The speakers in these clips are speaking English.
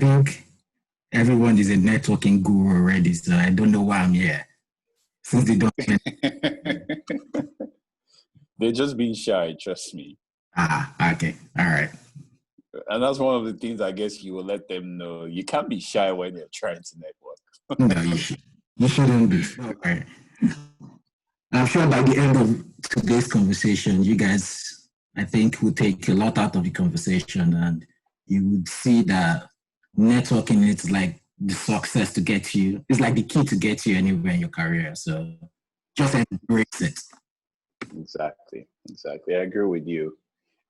think everyone is a networking guru already, so I don't know why I'm here. Since they don't. They're just being shy, trust me. Okay. All right. And that's one of the things I guess you will let them know. You can't be shy when you're trying to network. No, you shouldn't be. Okay. I'm sure by the end of today's conversation, you guys, I think, will take a lot out of the conversation, and you would see that networking is like the success to get you. It's like the key to get you anywhere in your career. So just embrace it. Exactly. I agree with you.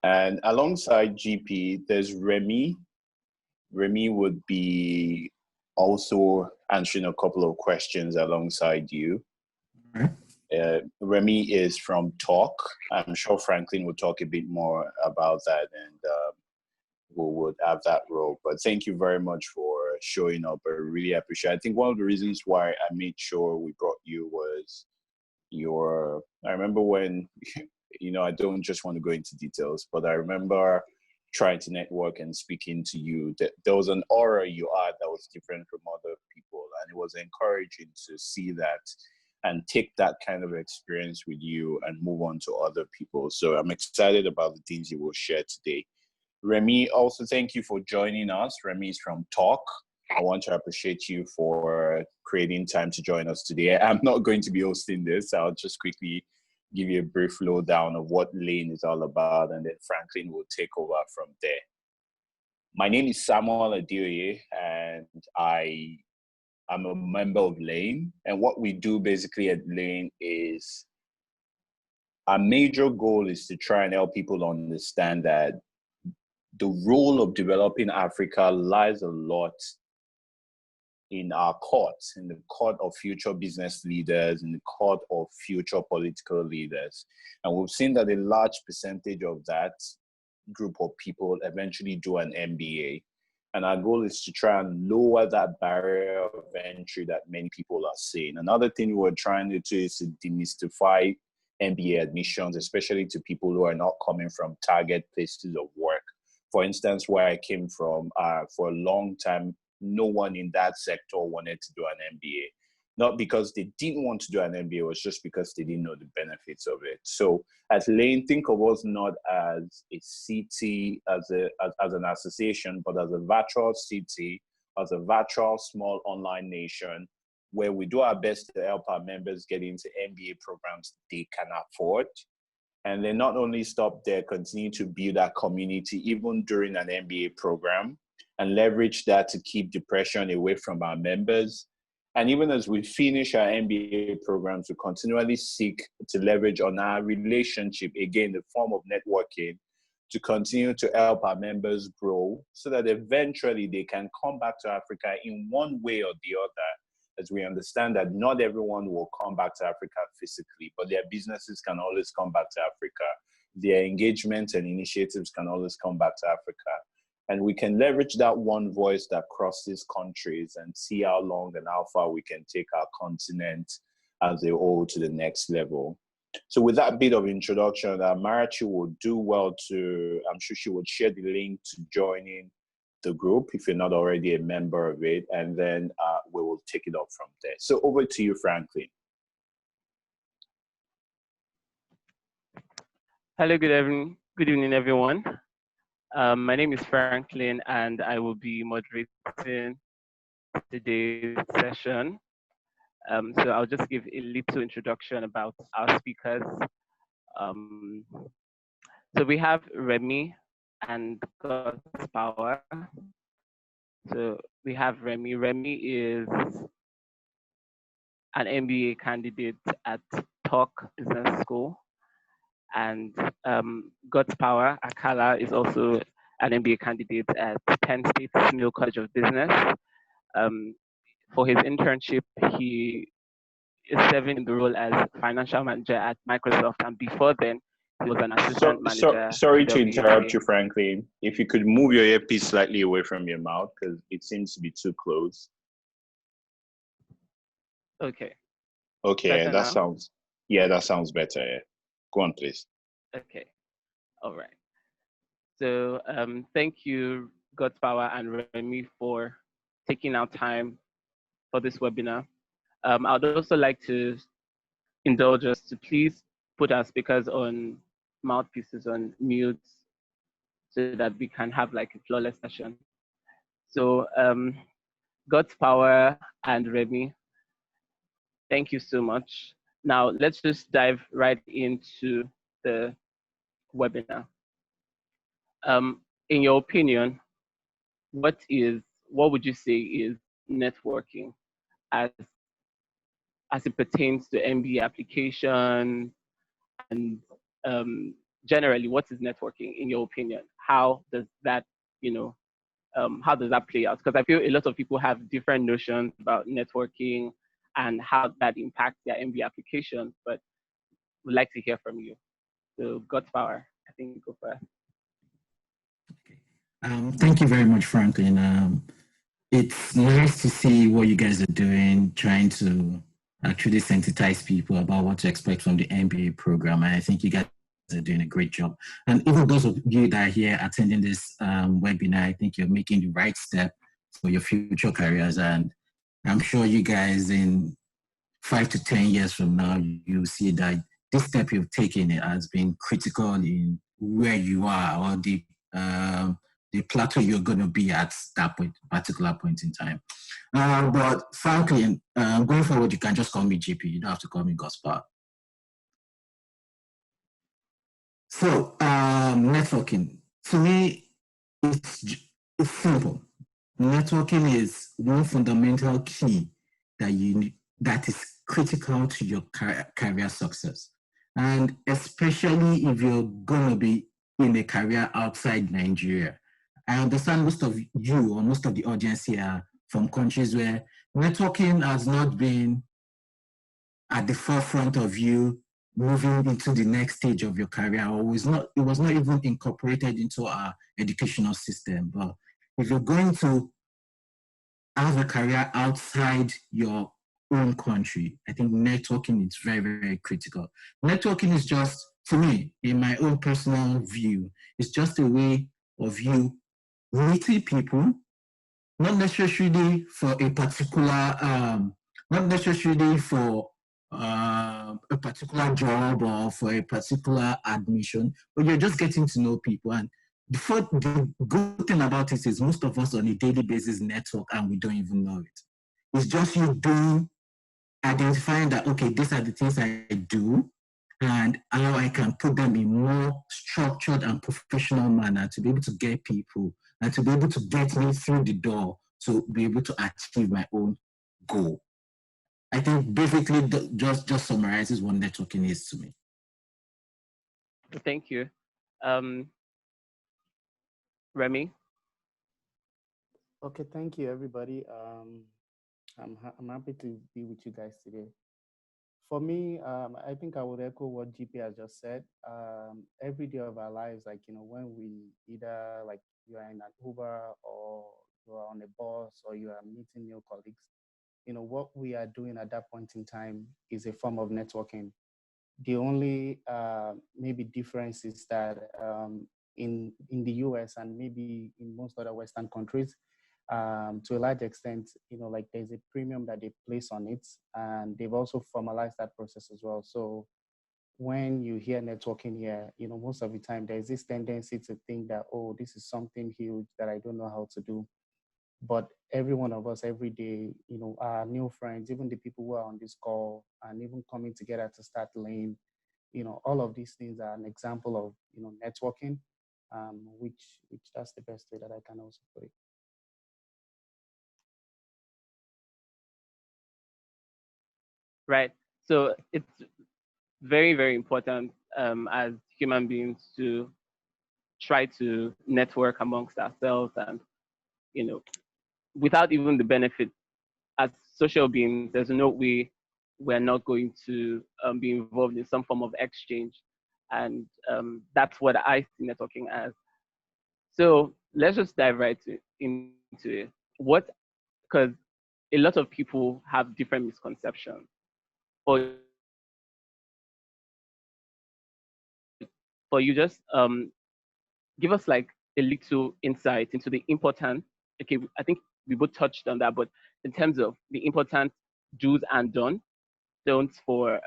And alongside GP, there's Remy. Remy would be also answering a couple of questions alongside you. All right. Remy is from Talk. I'm sure Franklin will talk a bit more about that, and we would have that role. But thank you very much for showing up. I really appreciate it. I think one of the reasons why I made sure we brought you was I remember when, I don't just want to go into details, but I remember trying to network and speaking to you. There was an aura you had that was different from other people, and it was encouraging to see that and take that kind of experience with you and move on to other people. So I'm excited about the things you will share today. Remy, also thank you for joining us. Remy is from Talk. I want to appreciate you for creating time to join us today. I'm not going to be hosting this. I'll just quickly give you a brief lowdown of what Lane is all about, and then Franklin will take over from there. My name is Samuel Adioye, and I'm a member of Lane. And what we do basically at Lane is our major goal is to try and help people understand that the role of developing Africa lies a lot in our court, in the court of future business leaders, in the court of future political leaders. And we've seen that a large percentage of that group of people eventually do an MBA. And our goal is to try and lower that barrier of entry that many people are seeing. Another thing we're trying to do is to demystify MBA admissions, especially to people who are not coming from target places of work. For instance, where I came from, for a long time, no one in that sector wanted to do an MBA. Not because they didn't want to do an MBA, it was just because they didn't know the benefits of it. So at Lane, think of us not as a city, as an association, but as a virtual city, as a virtual small online nation, where we do our best to help our members get into MBA programs they can afford. And then not only stop there, continue to build our community even during an MBA program, and leverage that to keep depression away from our members. And even as we finish our MBA programs, we continually seek to leverage on our relationship, again, the form of networking, to continue to help our members grow so that eventually they can come back to Africa in one way or the other, as we understand that not everyone will come back to Africa physically, but their businesses can always come back to Africa. Their engagements and initiatives can always come back to Africa. And we can leverage that one voice that crosses countries and see how long and how far we can take our continent as a whole to the next level. So with that bit of introduction, Marachi would do well I'm sure she would share the link to joining the group if you're not already a member of it, and then we will take it up from there. So over to you, Franklin. Hello, good evening, everyone. My name is Franklin, and I will be moderating today's session. So I'll just give a little introduction about our speakers. So we have Remy and Godspower. So we have Remy. Remy is an MBA candidate at Talk Business School. And Godspower Akala is also an MBA candidate at Penn State Smeal College of Business. For his internship, he is serving in the role as financial manager at Microsoft, and before then, he was an assistant manager. Sorry to interrupt you, Franklin. If you could move your earpiece slightly away from your mouth, because it seems to be too close. Okay. Okay, that sounds better. Yeah. Go on, please. Okay. All right. So thank you, Godspower and Remy for taking out time for this webinar. I'd also like to indulge us to please put our speakers on mouthpieces on mute so that we can have like a flawless session. So Godspower and Remy, thank you so much. Now let's just dive right into the webinar. In your opinion, what would you say is networking as it pertains to MBA application, and generally, what is networking in your opinion? How does that, how does that play out? Because I feel a lot of people have different notions about networking and how that impacts their MBA application, but we'd like to hear from you. So Godspower, I think go first. Thank you very much, Franklin. It's nice to see what you guys are doing, trying to actually sensitize people about what to expect from the MBA program. And I think you guys are doing a great job. And even those of you that are here attending this webinar, I think you're making the right step for your future careers. And I'm sure you guys in 5 to 10 years from now, you'll see that this step you've taken has been critical in where you are or the plateau you're going to be at that particular point in time. But frankly, going forward, you can just call me GP. You don't have to call me Godspower. So networking, to me, it's simple. Networking is one fundamental key that is critical to your career success. And especially if you're going to be in a career outside Nigeria. I understand most of you or most of the audience here are from countries where networking has not been at the forefront of you moving into the next stage of your career, or it was not even incorporated into our educational system. But if you're going to have a career outside your own country, I think networking is very, very critical. Networking is just, to me, in my own personal view, it's just a way of you meeting people, not necessarily for a particular, not necessarily for a particular job or for a particular admission, but you're just getting to know people. And the good thing about it is most of us on a daily basis network and we don't even know it. It's just you identifying that, okay, these are the things I do and how I can put them in more structured and professional manner to be able to get people and to be able to get me through the door to be able to achieve my own goal. I think basically just summarizes what networking is to me. Thank you. Remy? Okay, thank you, everybody. I'm happy to be with you guys today. For me, I think I would echo what GP has just said. Every day of our lives, like, when we either like you are in an Uber or you are on a bus or you are meeting new colleagues, what we are doing at that point in time is a form of networking. The only maybe difference is that in the US and maybe in most other Western countries, to a large extent, like there's a premium that they place on it, and they've also formalized that process as well. So when you hear networking here, most of the time there's this tendency to think that, oh, this is something huge that I don't know how to do. But every one of us every day, our new friends, even the people who are on this call and even coming together to start laying, all of these things are an example of, networking, which that's the best way that I can also put it. Right. So it's very, very important as human beings to try to network amongst ourselves and, without even the benefit as social beings, there's no way we're not going to be involved in some form of exchange. And that's what I see networking as. So let's just dive right into it. Because a lot of people have different misconceptions. For you, just give us like a little insight into the important, okay, I think we both touched on that, but in terms of the important do's and don'ts for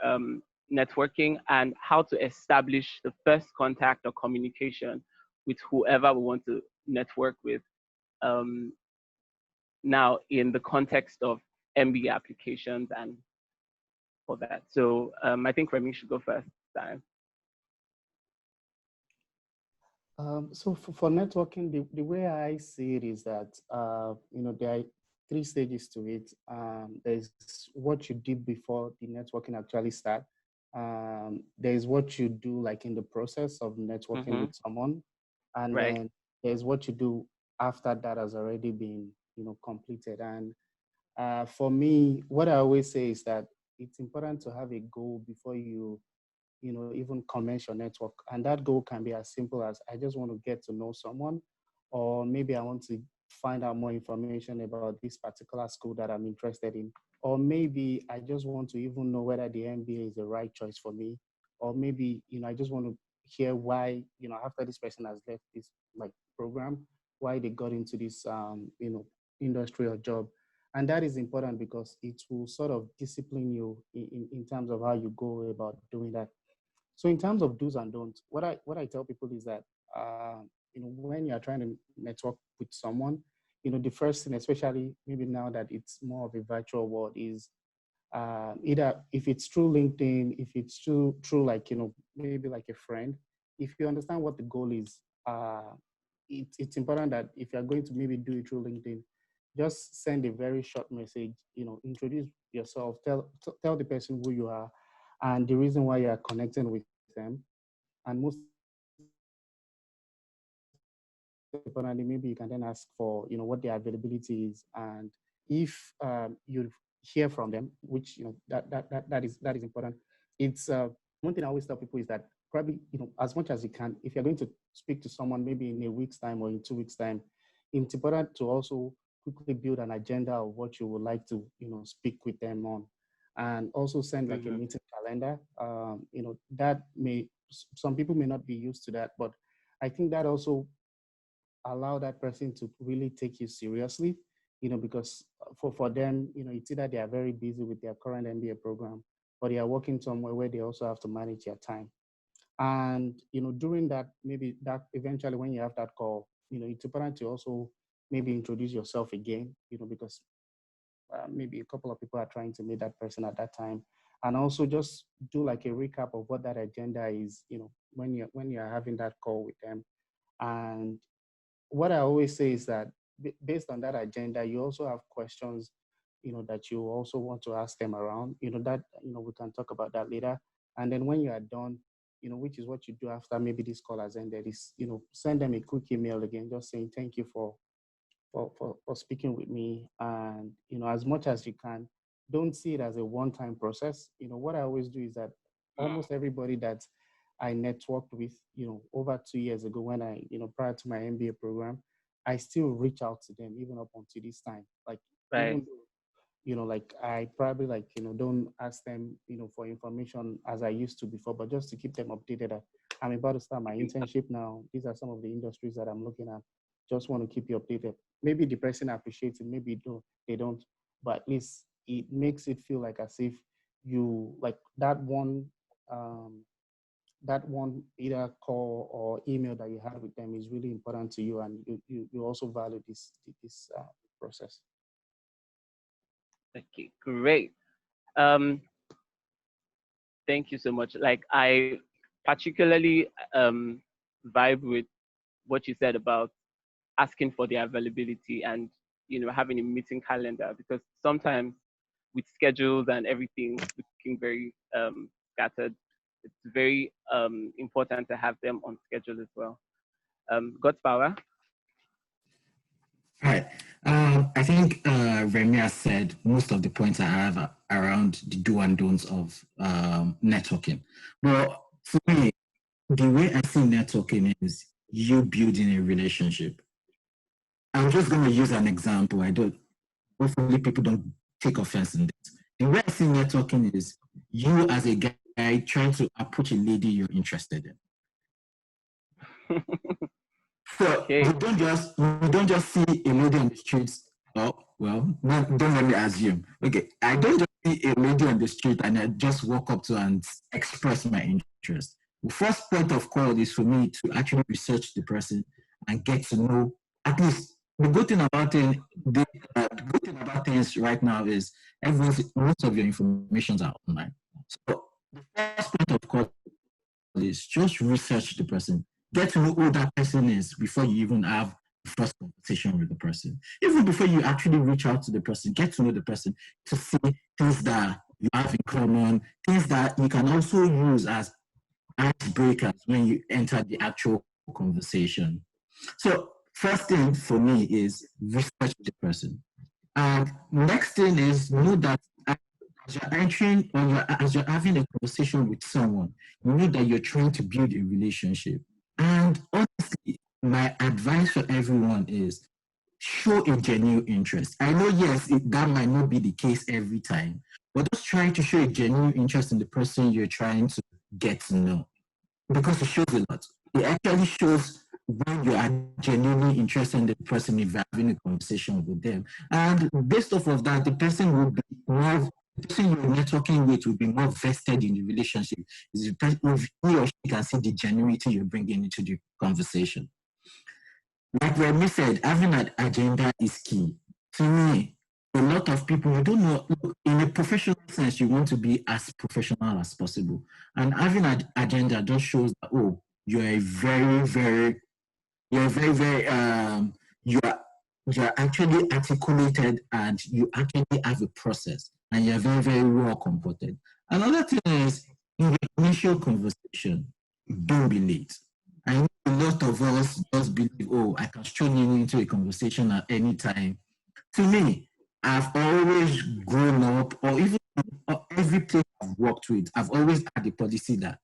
networking and how to establish the first contact or communication with whoever we want to network with, now in the context of MBA applications and for that. So I think Remy should go first this time. So for networking, the way I see it is that, there are 3 stages to it. There's what you did before the networking actually start. There's what you do like in the process of networking with someone. And then there's what you do after that has already been, completed. And for me, what I always say is that it's important to have a goal before you even commence your network. And that goal can be as simple as I just want to get to know someone, or maybe I want to find out more information about this particular school that I'm interested in. Or maybe I just want to even know whether the MBA is the right choice for me. Or maybe, I just want to hear why, after this person has left this like program, why they got into this, industry or job. And that is important because it will sort of discipline you in terms of how you go about doing that. So in terms of do's and don'ts, what I tell people is that when you're trying to network with someone, the first thing, especially maybe now that it's more of a virtual world, is either if it's through LinkedIn, if it's through like maybe like a friend, if you understand what the goal is, it's important that if you're going to maybe do it through LinkedIn, just send a very short message. Introduce yourself, tell the person who you are and the reason why you are connecting with them. And most importantly, maybe you can then ask for, what their availability is. And if you hear from them, which, that is important. It's one thing I always tell people is that probably, as much as you can, if you're going to speak to someone, maybe in a week's time or in 2 weeks' time, it's important to also quickly build an agenda of what you would like to, speak with them on. And also send like a meeting calendar. That some people may not be used to that, but I think that also allow that person to really take you seriously, because for them, it's either they are very busy with their current MBA program, or they are working somewhere where they also have to manage their time. And, during that, maybe that eventually when you have that call, it's important to also maybe introduce yourself again, because maybe a couple of people are trying to meet that person at that time. And also just do like a recap of what that agenda is, when you're having that call with them. And what I always say is that based on that agenda, you also have questions, that you also want to ask them around, that, we can talk about that later. And then when you are done, which is what you do after maybe this call has ended, is, send them a quick email again, just saying, thank you for speaking with me. And, as much as you can, don't see it as a one-time process. What I always do is that almost everybody that I networked with, over 2 years ago when I, prior to my MBA program, I still reach out to them even up until this time. Like, even though, like I probably like, don't ask them, for information as I used to before, but just to keep them updated that I'm about to start my internship now. These are some of the industries that I'm looking at. Just want to keep you updated. Maybe the person appreciates it, maybe they don't, but at least it makes it feel like as if you like that one either call or email that you have with them is really important to you, and you also value this process. Okay, great. Thank you so much. Like, I particularly vibe with what you said about asking for the availability and, having a meeting calendar, because sometimes with schedules and everything looking very scattered, it's very important to have them on schedule as well. Godspower. Right. I think Remy has said most of the points I have around the do and don'ts of networking. But for me, the way I see networking is you building a relationship. I'm just going to use an example. Hopefully people don't take offense in this. The way I see networking is you as a guy trying to approach a lady you're interested in. So Okay. you don't just see a lady on the streets. Oh well, no, don't let me assume. Okay, I don't just see a lady on the street and I just walk up to her and express my interest. The first point of call is for me to actually research the person and get to know. At least the good thing about things right now is most of your information are online. So the first point of call is just research the person. Get to know who that person is before you even have the first conversation with the person. Even before you actually reach out to the person, get to know the person to see things that you have in common, things that you can also use as icebreakers when you enter the actual conversation. So first thing for me is research the person. And next thing is know that as you're entering or as you're having a conversation with someone, you know that you're trying to build a relationship. And honestly, my advice for everyone is show a genuine interest. I know, yes, that might not be the case every time, but just try to show a genuine interest in the person you're trying to get to know because it shows a lot. It actually shows when you are genuinely interested in the person if you're having a conversation with them. And based off of that, the person will be more, the person you're networking with will be more vested in the relationship. If he or she can see the genuinity you're bringing into the conversation. Like Remy said, having an agenda is key. To me, a lot of people, you don't know, look, in a professional sense, you want to be as professional as possible. And having an agenda just shows that, oh, you're a very, very, you're very, very, you're actually articulated and you actually have a process and you're very, very well comported. Another thing is, in the initial conversation, don't be late. I know a lot of us just believe, oh, I can stroll into a conversation at any time. To me, I've always grown up, or even every place I've worked with, I've always had the policy that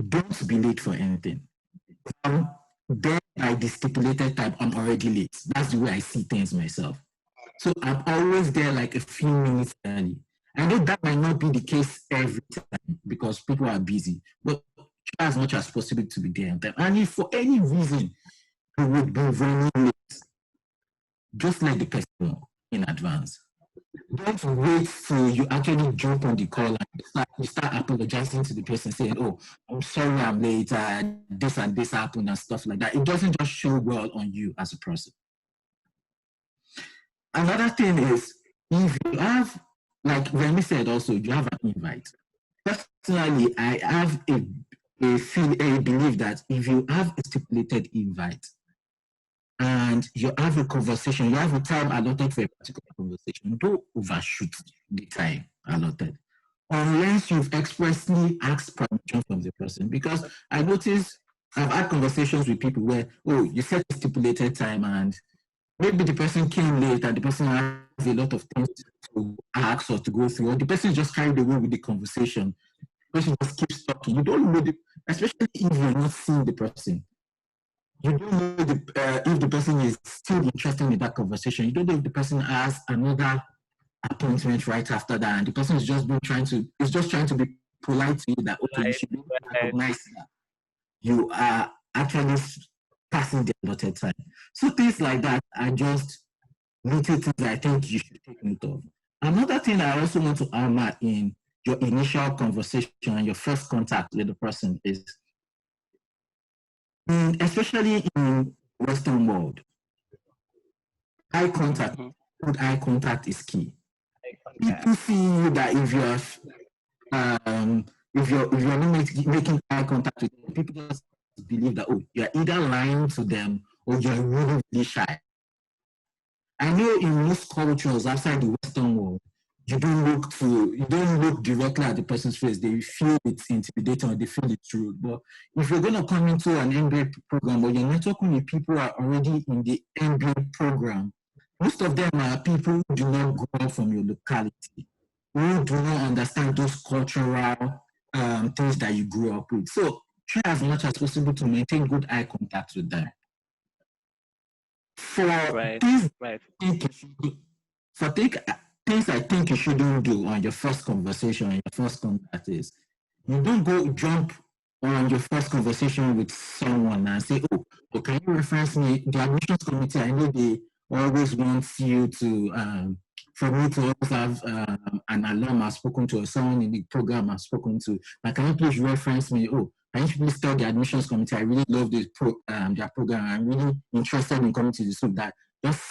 don't be late for anything. Then by the stipulated time, I'm already late. That's the way I see things myself. So I'm always there like a few minutes early. I know that might not be the case every time because people are busy, but try as much as possible to be there on time. And if for any reason you would be running late, just let the person know in advance. Don't wait till you actually jump on the call and you start apologizing to the person saying, oh, I'm sorry I'm late, this and this happened and stuff like that. It doesn't just show well on you as a person. Another thing is, if you have, like Remy said also, you have an invite. Personally, I have a belief that if you have a stipulated invite and you have a conversation, you have a time allotted for a particular conversation, don't overshoot the time allotted. Unless you've expressly asked permission from the person. Because I notice I've had conversations with people where, oh, you set a stipulated time and maybe the person came late and the person has a lot of things to ask or to go through, or the person is just carried away with the conversation. The person just keeps talking. You don't know, especially if you're not seeing the person. You don't know if the person is still interested in that conversation. You don't know if the person has another appointment right after that, and the person is just trying to be polite to you that okay, you should recognize that you are actually passing the allotted time. So things like that are just little things I think you should take note of. Another thing I also want to hammer in your initial conversation and your first contact with the person is, especially in Western world, eye contact, good eye contact is key. People see that if you're not making eye contact with them, people just believe that, oh, you're either lying to them or you're really, really shy. I know in most cultures outside the Western world, you don't look directly at the person's face. They feel it's intimidating or they feel it's rude. But if you're going to come into an MBA program or you're networking with people who are already in the MBA program, most of them are people who do not grow up from your locality, who do not understand those cultural things that you grew up with. So try as much as possible to maintain good eye contact with them. For things I think you shouldn't do on your first conversation, your first contact is, you don't go jump on your first conversation with someone and say, oh, can you reference me? The admissions committee, I know they always want you to, for me to always have an alum I've spoken to or someone in the program I've spoken to. Like, can you please reference me? Oh, can you please tell the admissions committee, I really love this their program. I'm really interested in coming to the school. That just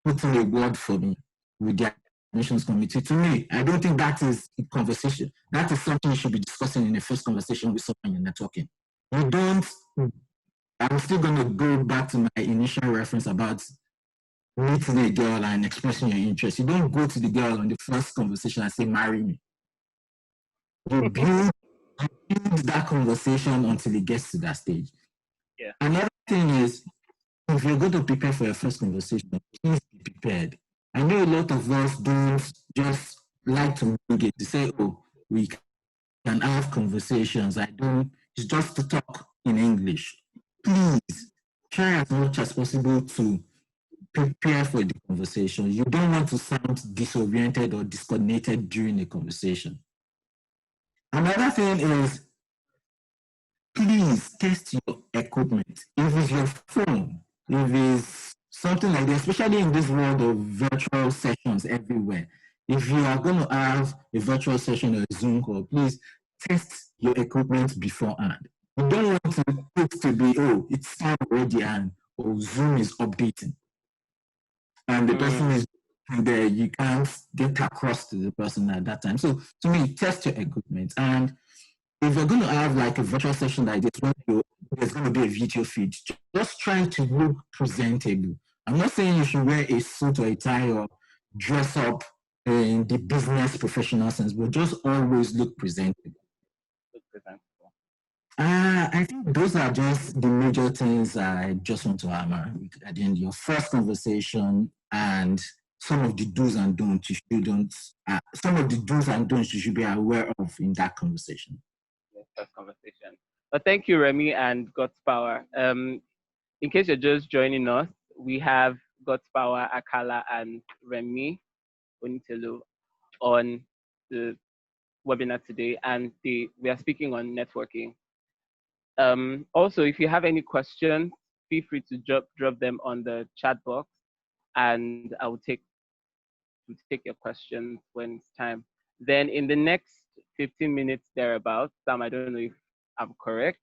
put in a word for me with the admissions committee. To me, I don't think that is a conversation. That is something you should be discussing in the first conversation with someone you're networking. You don't, I'm still going to go back to my initial reference about meeting a girl and expressing your interest. You don't go to the girl on the first conversation and say, marry me. You build that conversation until it gets to that stage. Yeah. Another thing is, if you're going to prepare for your first conversation, please be prepared. I know a lot of us don't just like to make it to say, oh, we can have conversations. It's just to talk in English. Please try as much as possible to prepare for the conversation. You don't want to sound disoriented or discoordinated during a conversation. Another thing is, please test your equipment. If it's your phone, if it's something like that, especially in this world of virtual sessions everywhere, if you are going to have a virtual session or a Zoom call, please test your equipment beforehand. You don't want it to be, oh, it's time already and Zoom is updating. And the person is there, you can't get across to the person at that time. So to me, test your equipment. And if you're going to have like a virtual session like this, there's going to be a video feed, just try to look presentable. I'm not saying you should wear a suit or a tie or dress up in the business professional sense, but just always look presentable. I think those are just the major things I just want to hammer at the end of your first conversation, and some of the do's and don'ts some of the do's and don'ts you should be aware of in that conversation. First conversation. But thank you, Remy and Godspower. In case you're just joining us, we have Godspower Akala and Remy Untitled on the webinar today, and we are speaking on networking. Also, if you have any questions, feel free to drop them on the chat box, and I will take your questions when it's time. Then in the next 15 minutes thereabouts, Sam, I don't know if I'm correct,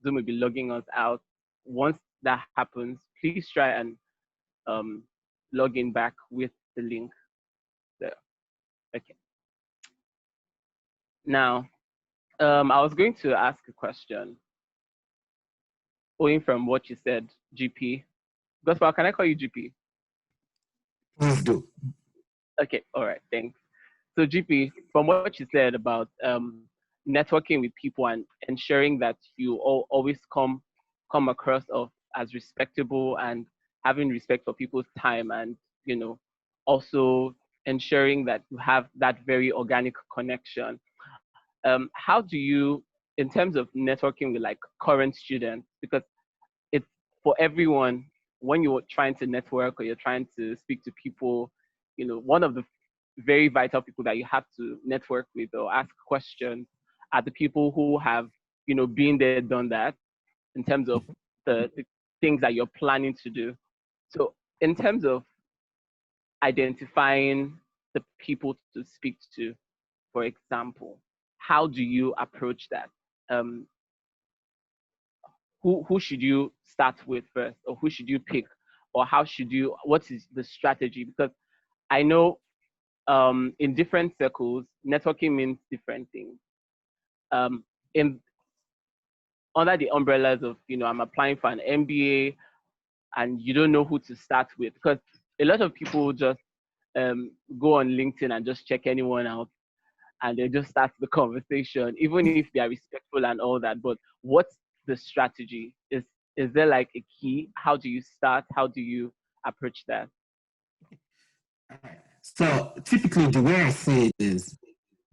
Zoom will be logging us out. Once that happens, please try and log in back with the link there. Okay. Now, I was going to ask a question. Owing from what you said, GP. Gospel, can I call you GP? Please do. Okay, all right, thanks. So GP, from what you said about networking with people and ensuring that you always come across as respectable and having respect for people's time, and also ensuring that you have that very organic connection. How do you, in terms of networking with like current students, because it's for everyone, when you're trying to network or you're trying to speak to people, one of the very vital people that you have to network with or ask questions are the people who have, been there, done that, in terms of the things that you're planning to do. So in terms of identifying the people to speak to, for example, how do you approach that? Who should you start with first, or who should you pick, or what is the strategy? Because I know in different circles, networking means different things. Under the umbrellas of, I'm applying for an MBA, and you don't know who to start with, because a lot of people just go on LinkedIn and just check anyone out, and they just start the conversation, even if they are respectful and all that. But what's the strategy? Is there like a key? How do you start? How do you approach that? So typically the way I say it is,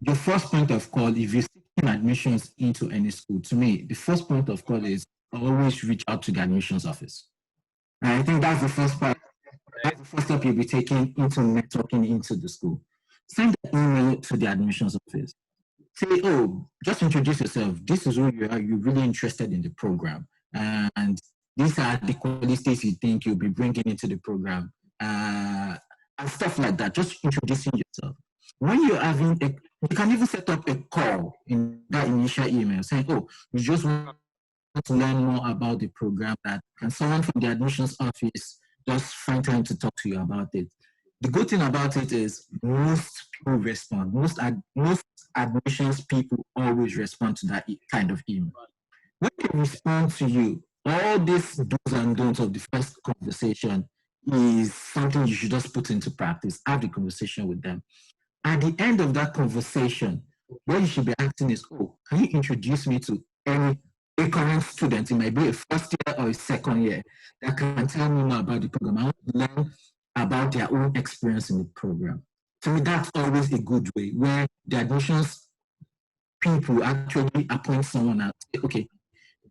the first point of call, if you're seeking admissions into any school, to me, the first point of call is always reach out to the admissions office. And I think that's the first part. That's the first step you'll be taking into networking into the school. Send an email to the admissions office. say, oh, just introduce yourself. This is who you are. You're really interested in the program. And these are the qualities you think you'll be bringing into the program. And stuff like that. Just introducing yourself. When you're having you can even set up a call in that initial email saying, oh, you just want to learn more about the program, that and someone from the admissions office just find time to talk to you about it. The good thing about it is most people respond. Most admissions people always respond to that kind of email. When they respond to you, all these do's and don'ts of the first conversation is something you should just put into practice. Have the conversation with them. At the end of that conversation, what you should be asking is, oh, can you introduce me to a current student? It might be a first year or a second year that can tell me more about the program. I want to learn about their own experience in the program. To me, that's always a good way where the admissions people actually appoint someone and say, okay,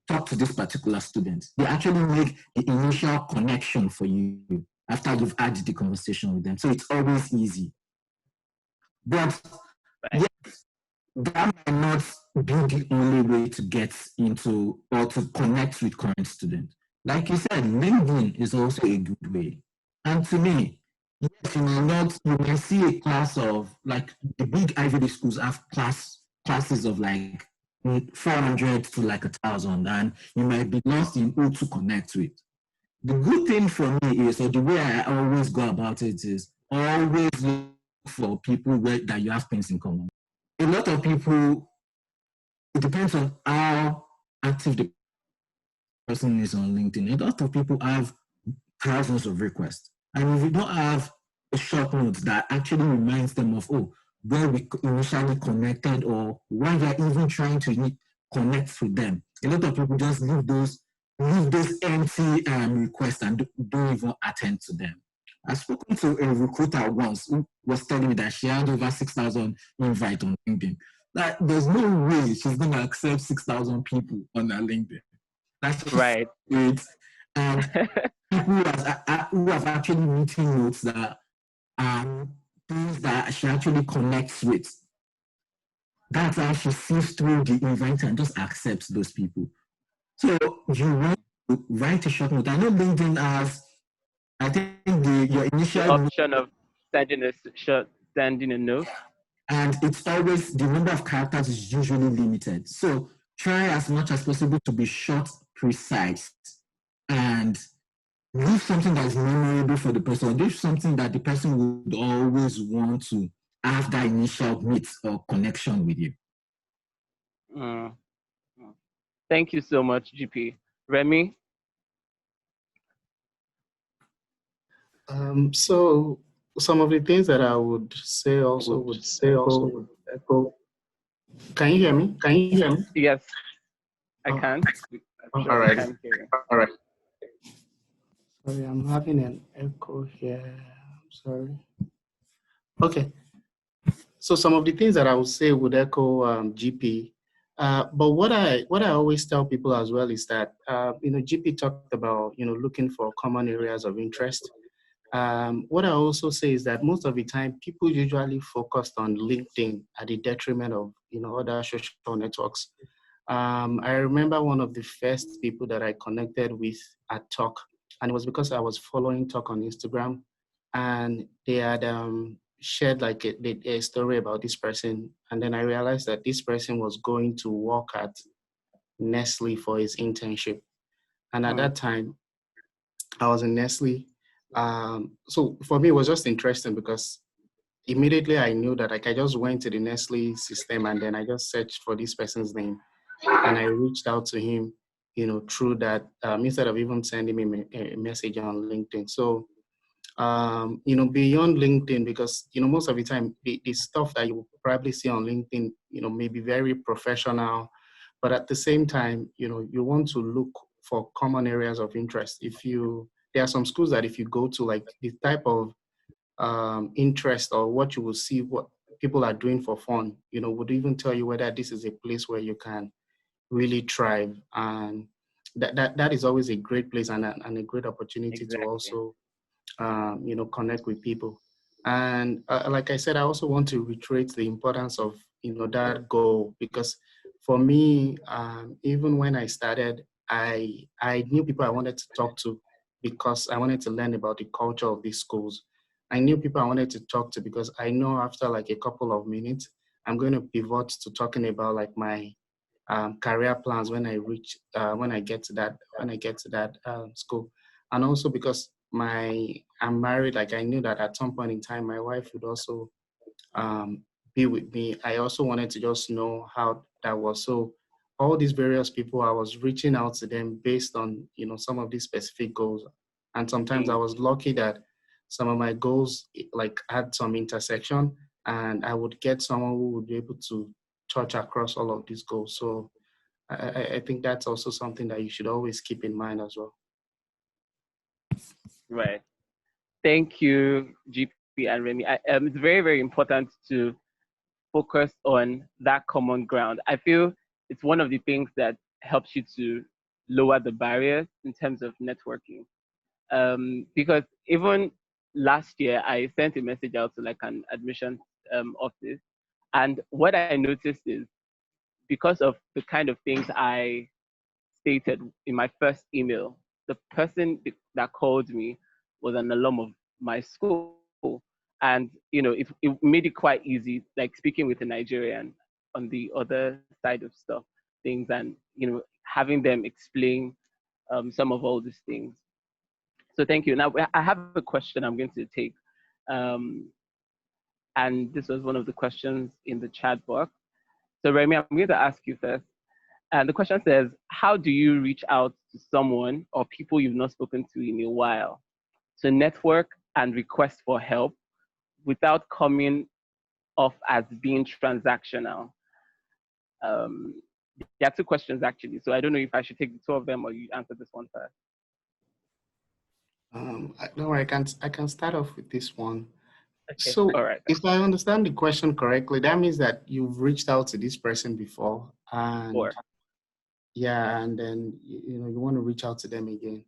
talk to this particular student. They actually make the initial connection for you after you've had the conversation with them. So it's always easy. But yes, that might not be the only way to get into or to connect with current students. Like you said, LinkedIn is also a good way. And to me, yes, you may see a class of, like, the big Ivy League schools have classes of like 400 to like 1,000, and you might be lost in who to connect with. The good thing for me is, or the way I always go about it is, always look for people that you have things in common. A lot of people, it depends on how active the person is on LinkedIn. A lot of people have thousands of requests. And if you don't have a short note that actually reminds them of, oh, where we initially connected, or why you're even trying to connect with them, a lot of people just leave those empty requests and don't even attend to them. I've spoken to a recruiter once who was telling me that she had over 6,000 invites on LinkedIn. That there's no way she's going to accept 6,000 people on her LinkedIn. That's right. Great. And people who have actually meeting notes that are things that she actually connects with. That's how she sees through the invite and just accepts those people. So you want to write a short note. I know LinkedIn has, I think your initial the option of sending a note. And it's always, the number of characters is usually limited. So try as much as possible to be short, precise, and leave something that is memorable for the person. Leave something that the person would always want to have that initial meet or connection with you. Thank you so much, GP. Remy? So some of the things that I would say also would echo. Can you hear me? Yes, I can. All right. All right. Sorry, I'm having an echo here. I'm sorry. Okay. So some of the things that I would say would echo GP. But what I always tell people as well is that GP talked about looking for common areas of interest. What I also say is that most of the time people usually focused on LinkedIn at the detriment of other social networks. I remember one of the first people that I connected with at Talk, and it was because I was following Talk on Instagram, and they had shared like a story about this person, and then I realized that this person was going to work at Nestle for his internship, and at that time, I was in Nestle. So for me, it was just interesting because immediately I knew that, like, I just went to the Nestle system and then I just searched for this person's name and I reached out to him, through that, instead of even sending me a message on LinkedIn. So, beyond LinkedIn, because, most of the time, the stuff that you probably see on LinkedIn, may be very professional, but at the same time, you want to look for common areas of interest. There are some schools that if you go to, like, the type of interest or what you will see, what people are doing for fun, would even tell you whether this is a place where you can really thrive. And that is always a great place and a great opportunity to also, connect with people. And like I said, I also want to reiterate the importance of, that goal, because for me, even when I started, I knew people I wanted to talk to because I wanted to learn about the culture of these schools. I knew people I wanted to talk to because I know after like a couple of minutes, I'm going to pivot to talking about like my career plans when when I get to that school. And also because I'm married, like I knew that at some point in time my wife would also um, be with me. I also wanted to just know how that was. So all these various people, I was reaching out to them based on some of these specific goals. And sometimes I was lucky that some of my goals like had some intersection, and I would get someone who would be able to touch across all of these goals. So I think that's also something that you should always keep in mind as well. Right. Thank you, GP and Remy. It's very, very important to focus on that common ground. I feel it's one of the things that helps you to lower the barriers in terms of networking. Because even last year, I sent a message out to like an admissions office. And what I noticed is because of the kind of things I stated in my first email, the person that called me was an alum of my school. And, it made it quite easy, like speaking with a Nigerian on the other side of things, and, having them explain some of all these things. So thank you. Now, I have a question I'm going to take. Um, and this was one of the questions in the chat box. So Remy, I'm going to ask you first. And the question says, how do you reach out to someone or people you've not spoken to in a while to network and request for help without coming off as being transactional? There are two questions actually. So I don't know if I should take the two of them or you answer this one first. No, I can start off with this one. Okay. So All right. if I understand the question correctly, that means that you've reached out to this person before, and Sure. yeah, and then you want to reach out to them again.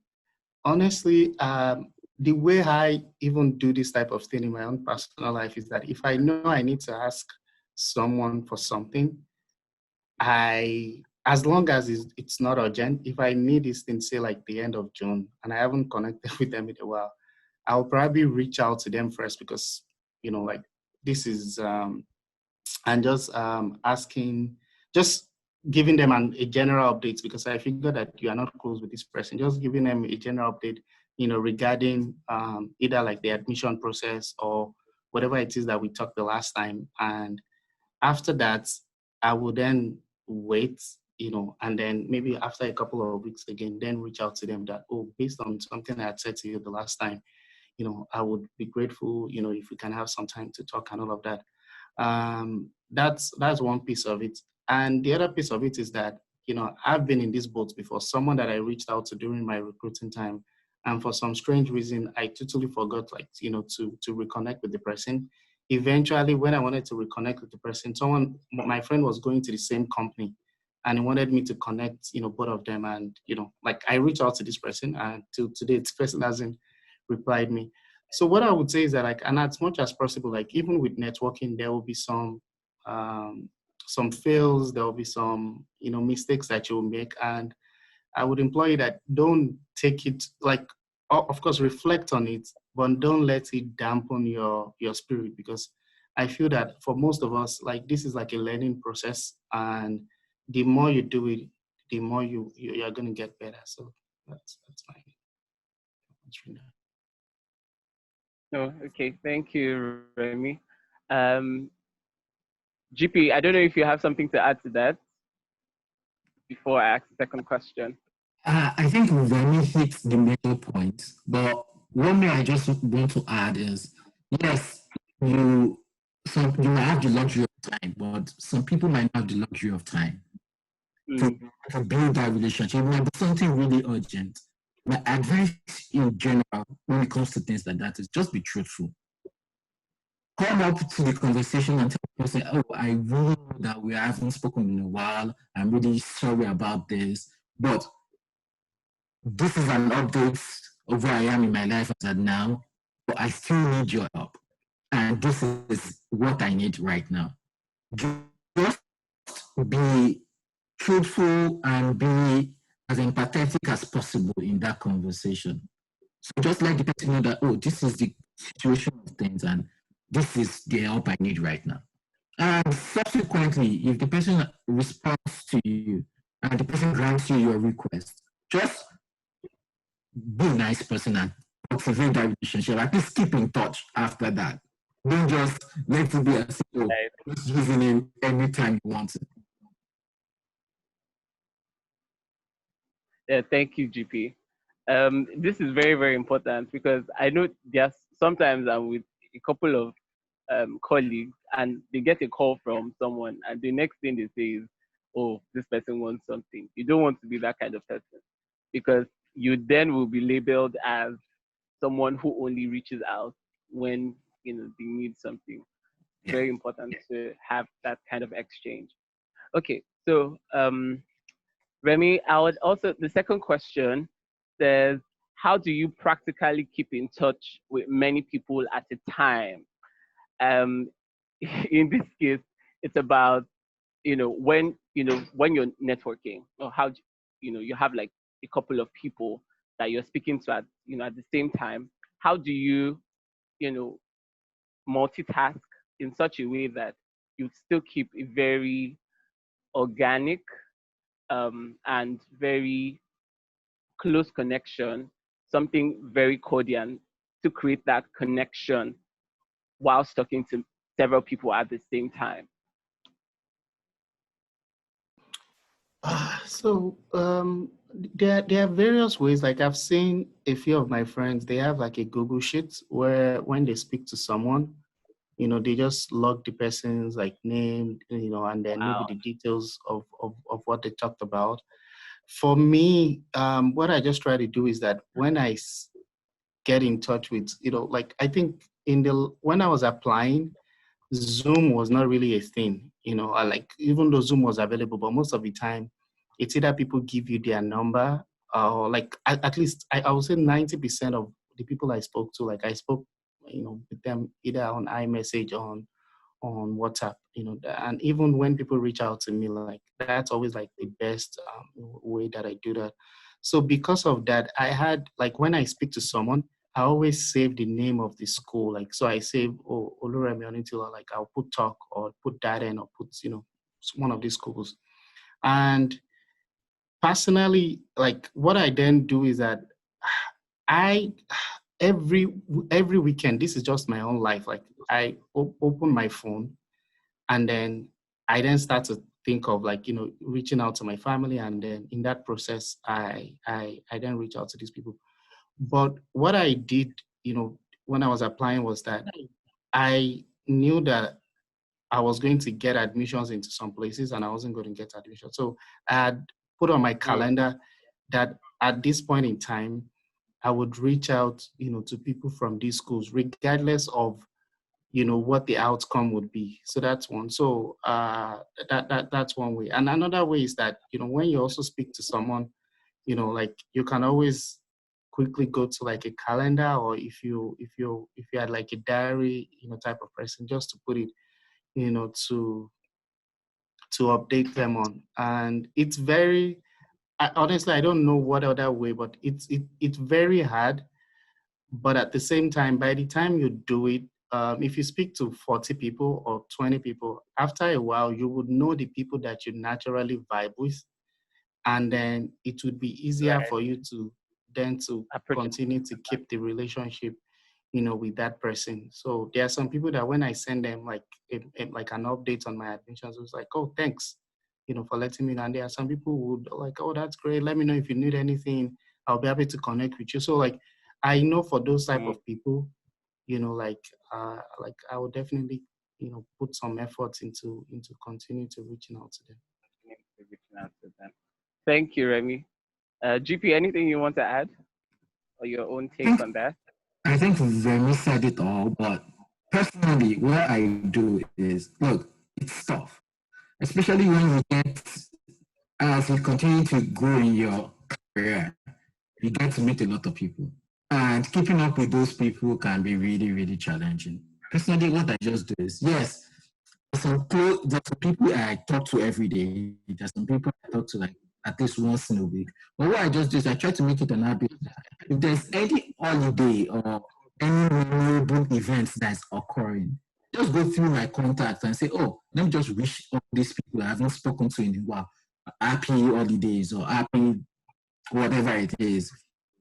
Honestly, the way I even do this type of thing in my own personal life is that if I know I need to ask someone for something, as long as it's not urgent, if I need this thing, say like the end of June, and I haven't connected with them in a while, I'll probably reach out to them first because, like this is, and just asking, just giving them a general update because I figure that you are not close with this person, just giving them a general update, regarding either like the admission process or whatever it is that we talked the last time. And after that, I will then wait, and then maybe after a couple of weeks again, then reach out to them that, oh, based on something I had said to you the last time, I would be grateful, if we can have some time to talk and all of that. That's one piece of it. And the other piece of it is that, I've been in this boat before, someone that I reached out to during my recruiting time. And for some strange reason, I totally forgot, like, to reconnect with the person. Eventually, when I wanted to reconnect with the person, my friend was going to the same company and he wanted me to connect, both of them. And, like I reached out to this person and till today, this person hasn't replied me. So what I would say is that, like, and as much as possible, like even with networking, there will be some fails, there will be some, mistakes that you'll make. And I would implore you that don't take it, like, of course, reflect on it, but don't let it dampen your spirit, because I feel that for most of us, like this is like a learning process, and the more you do it, the more you're going to get better. So that's my answer. Oh, okay. Thank you, Remy. GP, I don't know if you have something to add to that before I ask the second question. I think Remy hit the major points, but one thing I just want to add is, yes, you might have the luxury of time, but some people might not have the luxury of time to build that relationship. It might be something really urgent. My advice in general when it comes to things like that is just be truthful. Come up to the conversation and tell the person, oh, I really know that we haven't spoken in a while. I'm really sorry about this, but this is an update of where I am in my life as of now, but I still need your help. and this is what I need right now. Just be truthful and be as empathetic as possible in that conversation. So just let the person know that, oh, this is the situation of things and this is the help I need right now. And subsequently, if the person responds to you and the person grants you your request, just be a nice person and cultivate that relationship. At least keep in touch after that. Don't just let it be a simple, just using it anytime you want it. Yeah, thank you, GP. This is very, very important because I know there's sometimes I'm with a couple of colleagues and they get a call from someone and the next thing they say is, oh, this person wants something. You don't want to be that kind of person because you then will be labeled as someone who only reaches out when they need something. Yeah. Very important to have that kind of exchange. Okay, so Remy, I would also, the second question says, how do you practically keep in touch with many people at a time? In this case, it's about, when you're networking or how, you have like a couple of people that you're speaking to at the same time. How do you, multitask in such a way that you still keep a very organic and very close connection, something very cordial to create that connection whilst talking to several people at the same time? There are various ways. Like I've seen a few of my friends, they have like a Google Sheet where when they speak to someone, they just log the person's like name, and then maybe the details of what they talked about. For me, what I just try to do is that when I get in touch with, like I think when I was applying, Zoom was not really a thing, I like, even though Zoom was available, but most of the time it's either people give you their number or like, at least I would say 90% of the people I spoke to, like I spoke, with them either on iMessage, on WhatsApp, and even when people reach out to me, like that's always like the best way that I do that. So because of that, I had like when I speak to someone, I always save the name of the school. Like, so I save, Oluremi Onitila, like I'll put talk or put that in or put, one of these schools. And personally, like what I then do is that every weekend, this is just my own life. Like I open my phone and then I then start to think of like, reaching out to my family. And then in that process, I then reach out to these people. But what I did, when I was applying was that I knew that I was going to get admissions into some places and I wasn't going to get admission. So I had put on my calendar that at this point in time, I would reach out, to people from these schools, regardless of, what the outcome would be. So that's one. So that's one way. And another way is that, when you also speak to someone, like you can always quickly go to like a calendar, or if you had like a diary, type of person, just to put it, to update them on. And it's very, honestly, I don't know what other way, but it's very hard. But at the same time, by the time you do it, if you speak to 40 people or 20 people, after a while, you would know the people that you naturally vibe with. And then it would be easier for you to continue to keep the relationship, with that person. So there are some people that when I send them like like an update on my admissions, it was like, oh, thanks, for letting me know. And there are some people who would like, oh, that's great. Let me know if you need anything. I'll be happy to connect with you. So like, I know for those type of people, like I would definitely, put some efforts into continue to reaching out to them. Thank you, Remy. GP, anything you want to add or your own take on that? I think Remy said it all, but personally, what I do is, look, it's tough, especially when as you continue to grow in your career, you get to meet a lot of people. And keeping up with those people can be really, really challenging. Personally, what I just do is, yes, there's some people I talk to every day. There's some people I talk to like at least once in a week. But what I just do is I try to make it an habit. If there's any holiday or any memorable event that's occurring, just go through my contacts and say, oh, let me just wish all these people I haven't spoken to in a while happy holidays or happy whatever it is.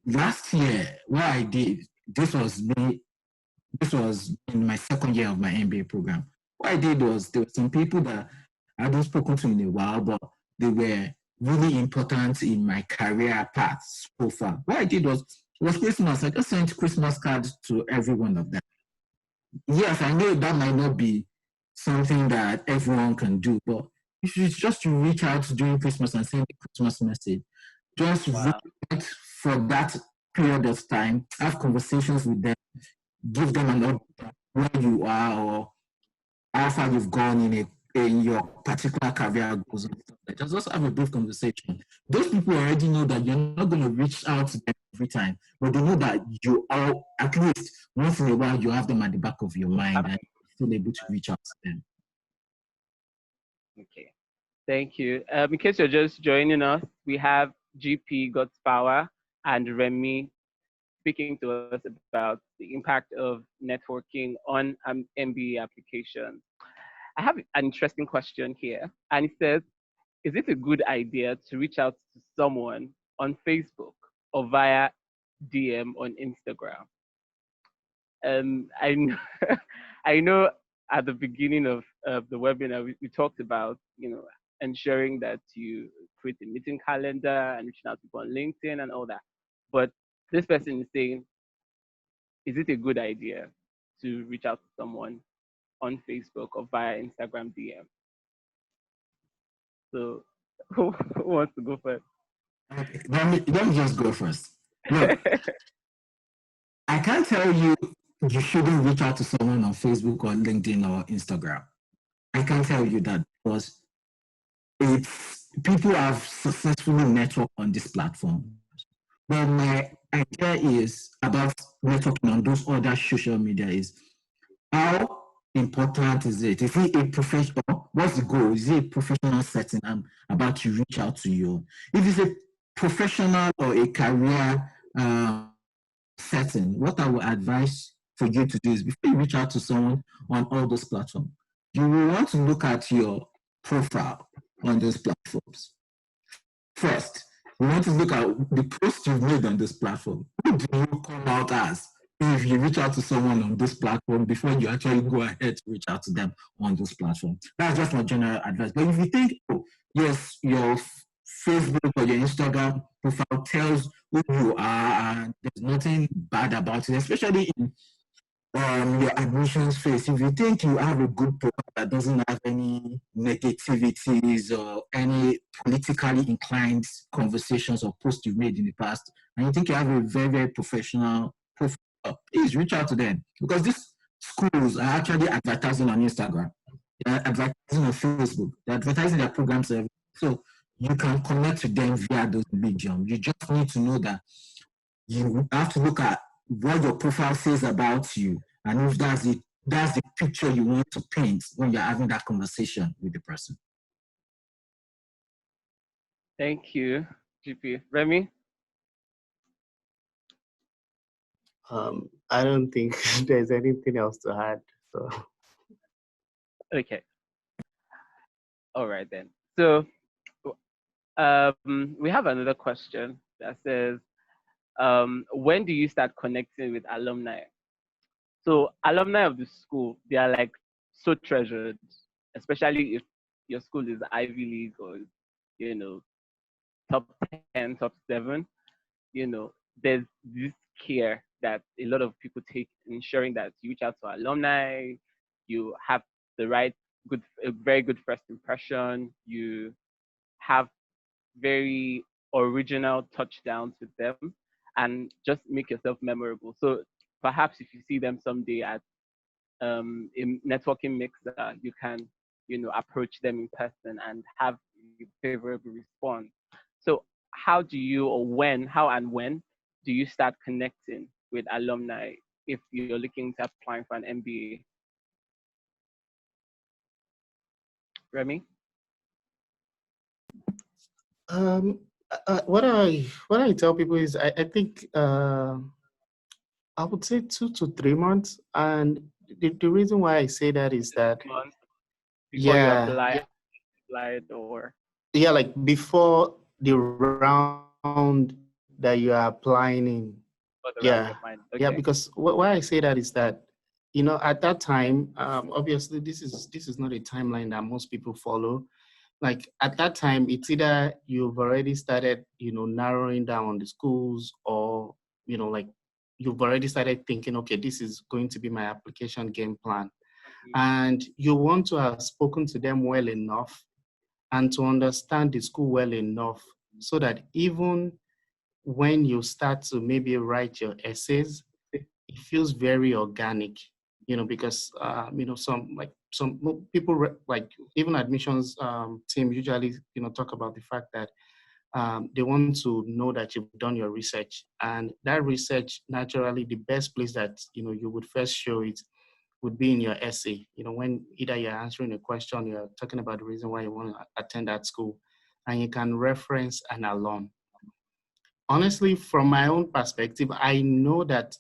Last year, what I did, this was in my second year of my MBA program. What I did was there were some people that I hadn't spoken to in a while, but they were really important in my career path so far. What I did was, it was Christmas. I just sent Christmas cards to every one of them. Yes, I know that might not be something that everyone can do, but if it's just to reach out during Christmas and send a Christmas message, just reach out for that period of time, have conversations with them, give them an update where you are or how far you've gone in your particular career goals and stuff like that. Just have a brief conversation. Those people already know that you're not going to reach out to them every time, but they know that you are, at least once in a while, you have them at the back of your mind and you're still able to reach out to them. Okay, thank you. In case you're just joining us, we have GP Godspower and Remy speaking to us about the impact of networking on MBA applications. I have an interesting question here, and it says, is it a good idea to reach out to someone on Facebook or via DM on Instagram? I know, I know at the beginning of the webinar, we talked about, ensuring that you create a meeting calendar and reaching out to people on LinkedIn and all that. But this person is saying, is it a good idea to reach out to someone on Facebook or via Instagram DM? So who wants to go first? Okay, let me just go first. Look, I can't tell you you shouldn't reach out to someone on Facebook or LinkedIn or Instagram. I can't tell you that because people have successfully networked on this platform. But my idea is about networking on those other social media is how important is it? Is it a professional? What's the goal? Is it a professional setting I'm about to reach out to you? If it's a professional or a career setting, what I would advise for you to do is before you reach out to someone on all those platforms, you will want to look at your profile on those platforms. First, we want to look at the posts you've made on this platform. Who do you come out as if you reach out to someone on this platform before you actually go ahead to reach out to them on this platform? That's just my general advice. But if you think, oh, yes, your Facebook or your Instagram profile tells who you are and there's nothing bad about it, especially in your admissions phase, if you think you have a good profile that doesn't have any negativities or any politically inclined conversations or posts you've made in the past, and you think you have a very, very professional profile, please reach out to them because these schools are actually advertising on Instagram, they're advertising on Facebook, they're advertising their programs. So you can connect to them via those mediums. You just need to know that you have to look at what your profile says about you, and if that's the picture you want to paint when you're having that conversation with the person. Thank you, GP. Remy? I don't think there's anything else to add. So. Okay. All right then. So we have another question that says, when do you start connecting with alumni? So alumni of the school, they are like so treasured, especially if your school is Ivy League or, top 10, top 7, there's this care that a lot of people take, ensuring that you reach out to alumni, you have the right, a very good first impression, you have very original touchdowns with them, and just make yourself memorable. So perhaps if you see them someday at a networking mixer, you can, approach them in person and have a favorable response. So how and when do you start connecting with alumni if you're looking to apply for an MBA Remy? What I tell people is I think I would say 2 to 3 months, and the reason why I say that is that Months before you yeah applied or yeah like before the round that you are applying in. for the round Yeah, you're applying. yeah, Okay. because why I say that is that, at that time, obviously this is not a timeline that most people follow. Like at that time, it's either you've already started, narrowing down on the schools, or like you've already started thinking, okay, this is going to be my application game plan, and you want to have spoken to them well enough and to understand the school well enough so that even when you start to maybe write your essays, it feels very organic, because some people like even admissions team usually talk about the fact that they want to know that you've done your research, and that research naturally the best place that you would first show it would be in your essay. When either you're answering a question, you're talking about the reason why you want to attend that school, and you can reference an alum. Honestly, from my own perspective, I know that,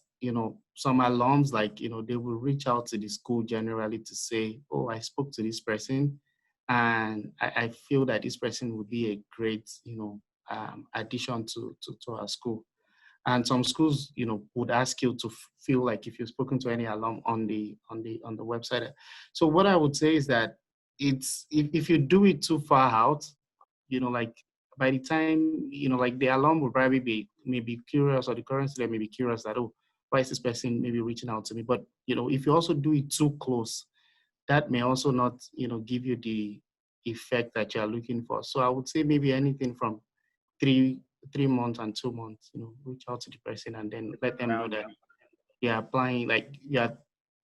some alums, like, they will reach out to the school generally to say, oh, I spoke to this person, and I feel that this person would be a great, addition to our school. And some schools, would ask you to feel like if you've spoken to any alum on the website. So what I would say is that it's if you do it too far out, like by the time, like the alum will probably be maybe curious, or the current student may be curious that, oh, why is this person maybe reaching out to me? But, if you also do it too close, that may also not, give you the effect that you're looking for. So I would say maybe anything from three 3 months and 2 months, reach out to the person and then let them know Round, that yeah. you're applying, like you're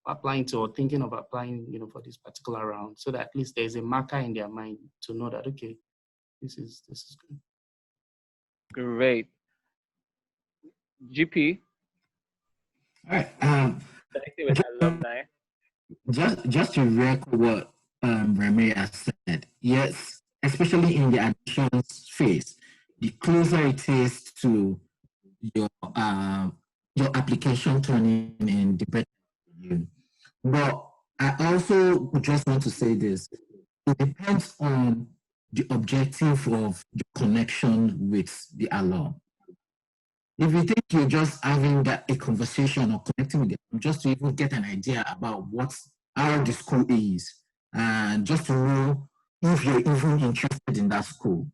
applying to or thinking of applying, for this particular round, so that at least there's a marker in their mind to know that, okay, this is good. Great. GP, All right. connecting with alumni. Just to record what Remy has said, yes, especially in the admissions phase, the closer it is to your your application turning in, the better for you. But I also just want to say this: it depends on the objective of the connection with the alum. If you think you're just having that a conversation or connecting with them just to even get an idea about how the school is, and just to know if you're even interested in that school,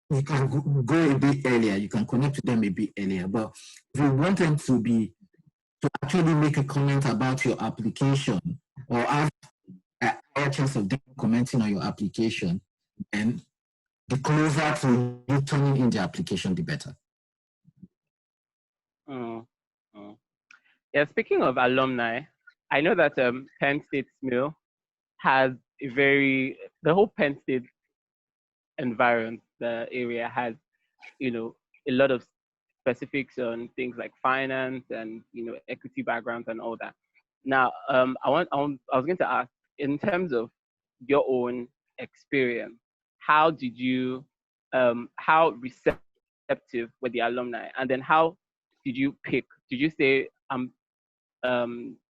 you can go a bit earlier. You can connect with them a bit earlier. But if you want them to actually make a comment about your application, or have a higher chance of them commenting on your application, then the closer to you turning in the application, the better. Mm, mm. Yeah, speaking of alumni, I know that Penn State Smeal has the whole Penn State environment, the area has, a lot of specifics on things like finance and, equity backgrounds and all that. Now, I was going to ask, in terms of your own experience, how did you, how receptive were the alumni? And then how did you pick? Did you say, I'm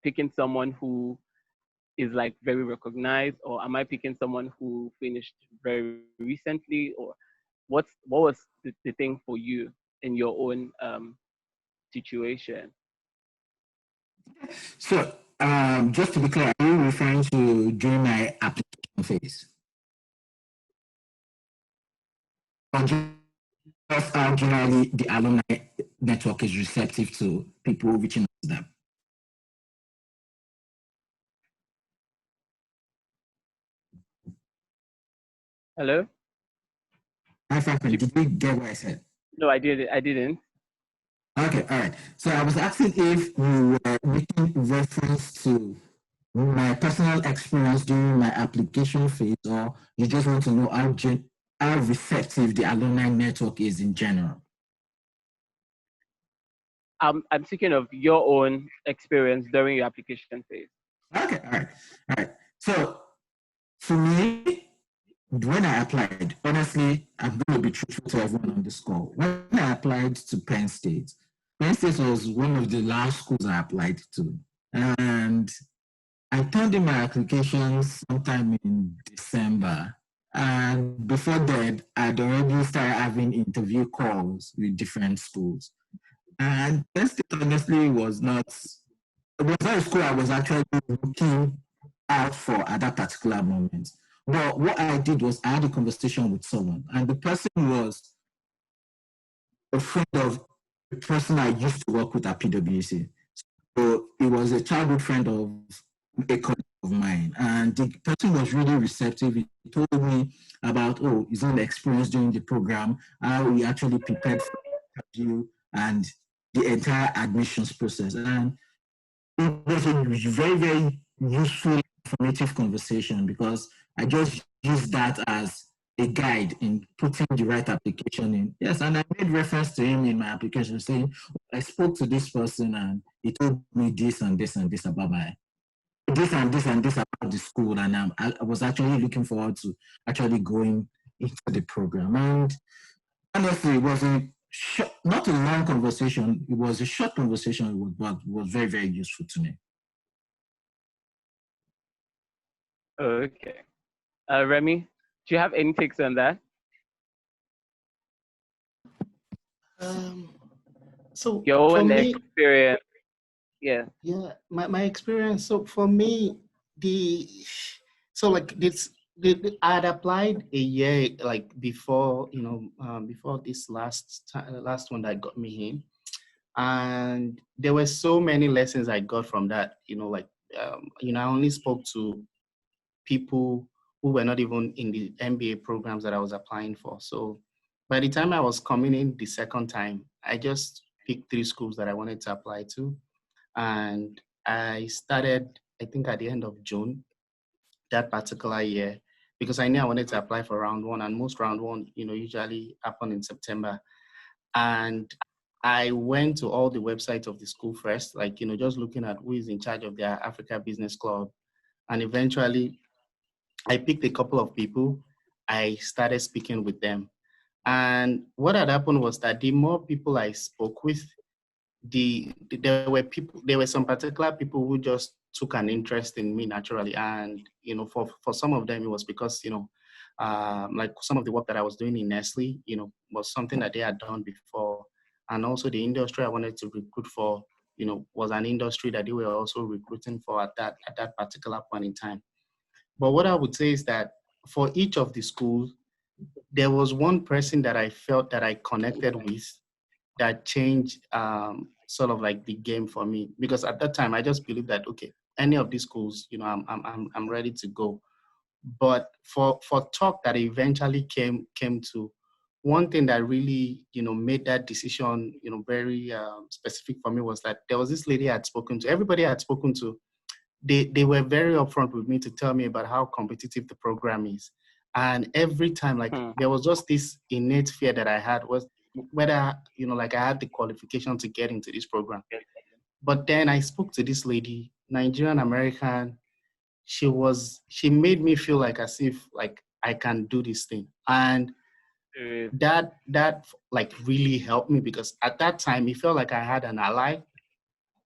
picking someone who is like very recognized, or am I picking someone who finished very recently, or what was the thing for you in your own situation? So, just to be clear, are you referring to during my application phase? Or just how generally the alumni network is receptive to people reaching out to them? Hello? Hi, Franklin, did you get what I said? No, I didn't. Okay, all right. So I was asking if you were making reference to my personal experience during my application phase, or you just want to know how receptive the alumni network is in general. I'm thinking of your own experience during your application phase. Okay, all right, all right. So For me, when I applied, honestly, I'm going to be truthful to everyone on this call. When I applied to Penn State was one of the last schools I applied to. And I turned in my applications sometime in December. And before that, I'd already started having interview calls with different schools. And Penn State honestly was not a school I was actually looking out for at that particular moment. But what I did was I had a conversation with someone, and the person was a friend of the person I used to work with at PwC. So it was a childhood friend of a colleague of mine, and the person was really receptive. He told me about his own experience during the program, how he actually prepared for the interview, and the entire admissions process. And it was a very, very useful, informative conversation because I just used that as a guide in putting the right application in. Yes, and I made reference to him in my application saying, I spoke to this person and he told me this and this and this about this and this and this about the school. And I was actually looking forward to actually going into the program. And honestly, it was not a long conversation. It was a short conversation, but was very, very useful to me. Okay. Remy, do you have any takes on that? So your own for me, experience. Yeah. Yeah, my experience. So for me, I had applied a year like before, before this last one that got me in, and there were so many lessons I got from that. I only spoke to people who were not even in the MBA programs that I was applying for. So by the time I was coming in the second time, I just picked 3 schools that I wanted to apply to. And I started, I think at the end of June, that particular year, because I knew I wanted to apply for round 1, and most round 1, usually happen in September. And I went to all the websites of the school first, just looking at who is in charge of their Africa Business Club. And eventually I picked a couple of people. I started speaking with them. And what had happened was that the more people I spoke with, there were some particular people who just took an interest in me naturally. And, for some of them, it was because, like some of the work that I was doing in Nestle, was something that they had done before. And also the industry I wanted to recruit for, was an industry that they were also recruiting for at that particular point in time. But what I would say is that for each of the schools, there was one person that I felt that I connected with that changed sort of like the game for me, because at that time I just believed that, okay, any of these schools, I'm ready to go. But for talk that eventually came to, one thing that really made that decision very specific for me was that there was this lady I had spoken to. Everybody I had spoken to, they were very upfront with me to tell me about how competitive the program is. And every time, there was just this innate fear that I had was whether, I had the qualification to get into this program. But then I spoke to this lady, Nigerian American. She made me feel like as if I can do this thing. And that really helped me, because at that time it felt like I had an ally,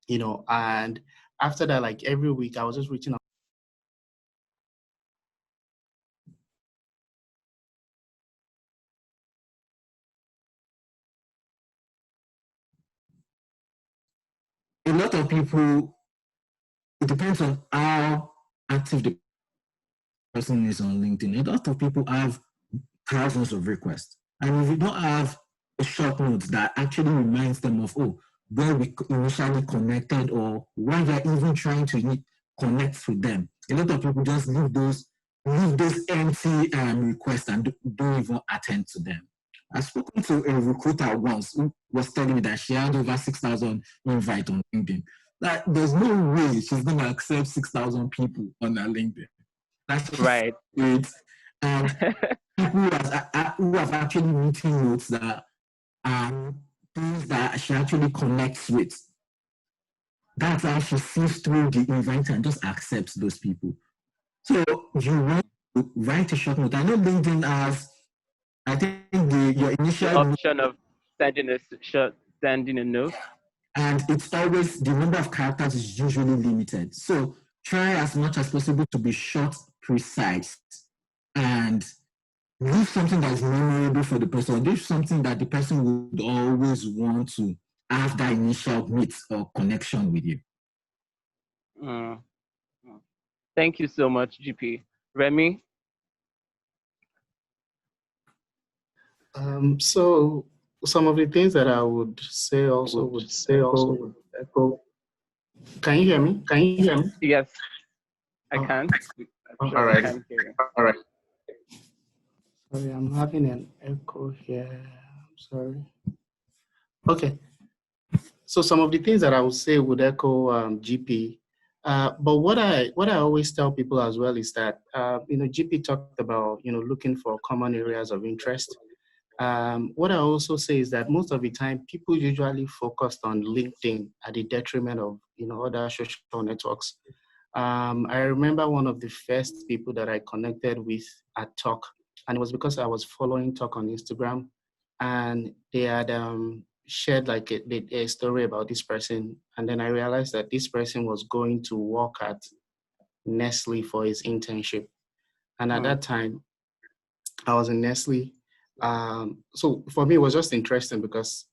and after that, every week I was just reaching out. A lot of people, it depends on how active the person is on LinkedIn. A lot of people have thousands of requests. And if you don't have a short note that actually reminds them of, where we initially connected, or why they're even trying to connect with them, a lot of people just leave those empty requests and don't even attend to them. I've spoken to a recruiter once who was telling me that she had over 6,000 invites on LinkedIn. Like, there's no way she's going to accept 6,000 people on her LinkedIn. That's right. It. And people who have actually written notes that things that she actually connects with. That's how she sees through the invite and just accepts those people. So you want write a short note. I know LinkedIn has, I think your The initial option of sending a note. and it's always the number of characters is usually limited. So try as much as possible to be short, precise, and leave something that is memorable for the person. Leave something that the person would always want to have that initial meet or connection with you. Mm. Thank you so much, GP. Remy? So some of the things that I would say also would echo. Can you hear me? Yes, I can. I'm sure we can hear you. All right. Sorry, I'm having an echo here. I'm sorry. Okay. So some of the things that I would say would echo GP. But what I always tell people as well is that GP talked about looking for common areas of interest. What I also say is that most of the time people usually focused on LinkedIn at the detriment of other social networks. I remember one of the first people that I connected with at Talk, and it was because I was following Talk on Instagram, and they had shared like a story about this person, and then I realized that this person was going to work at Nestle for his internship, and at that time, I was in Nestle. So for me, it was just interesting because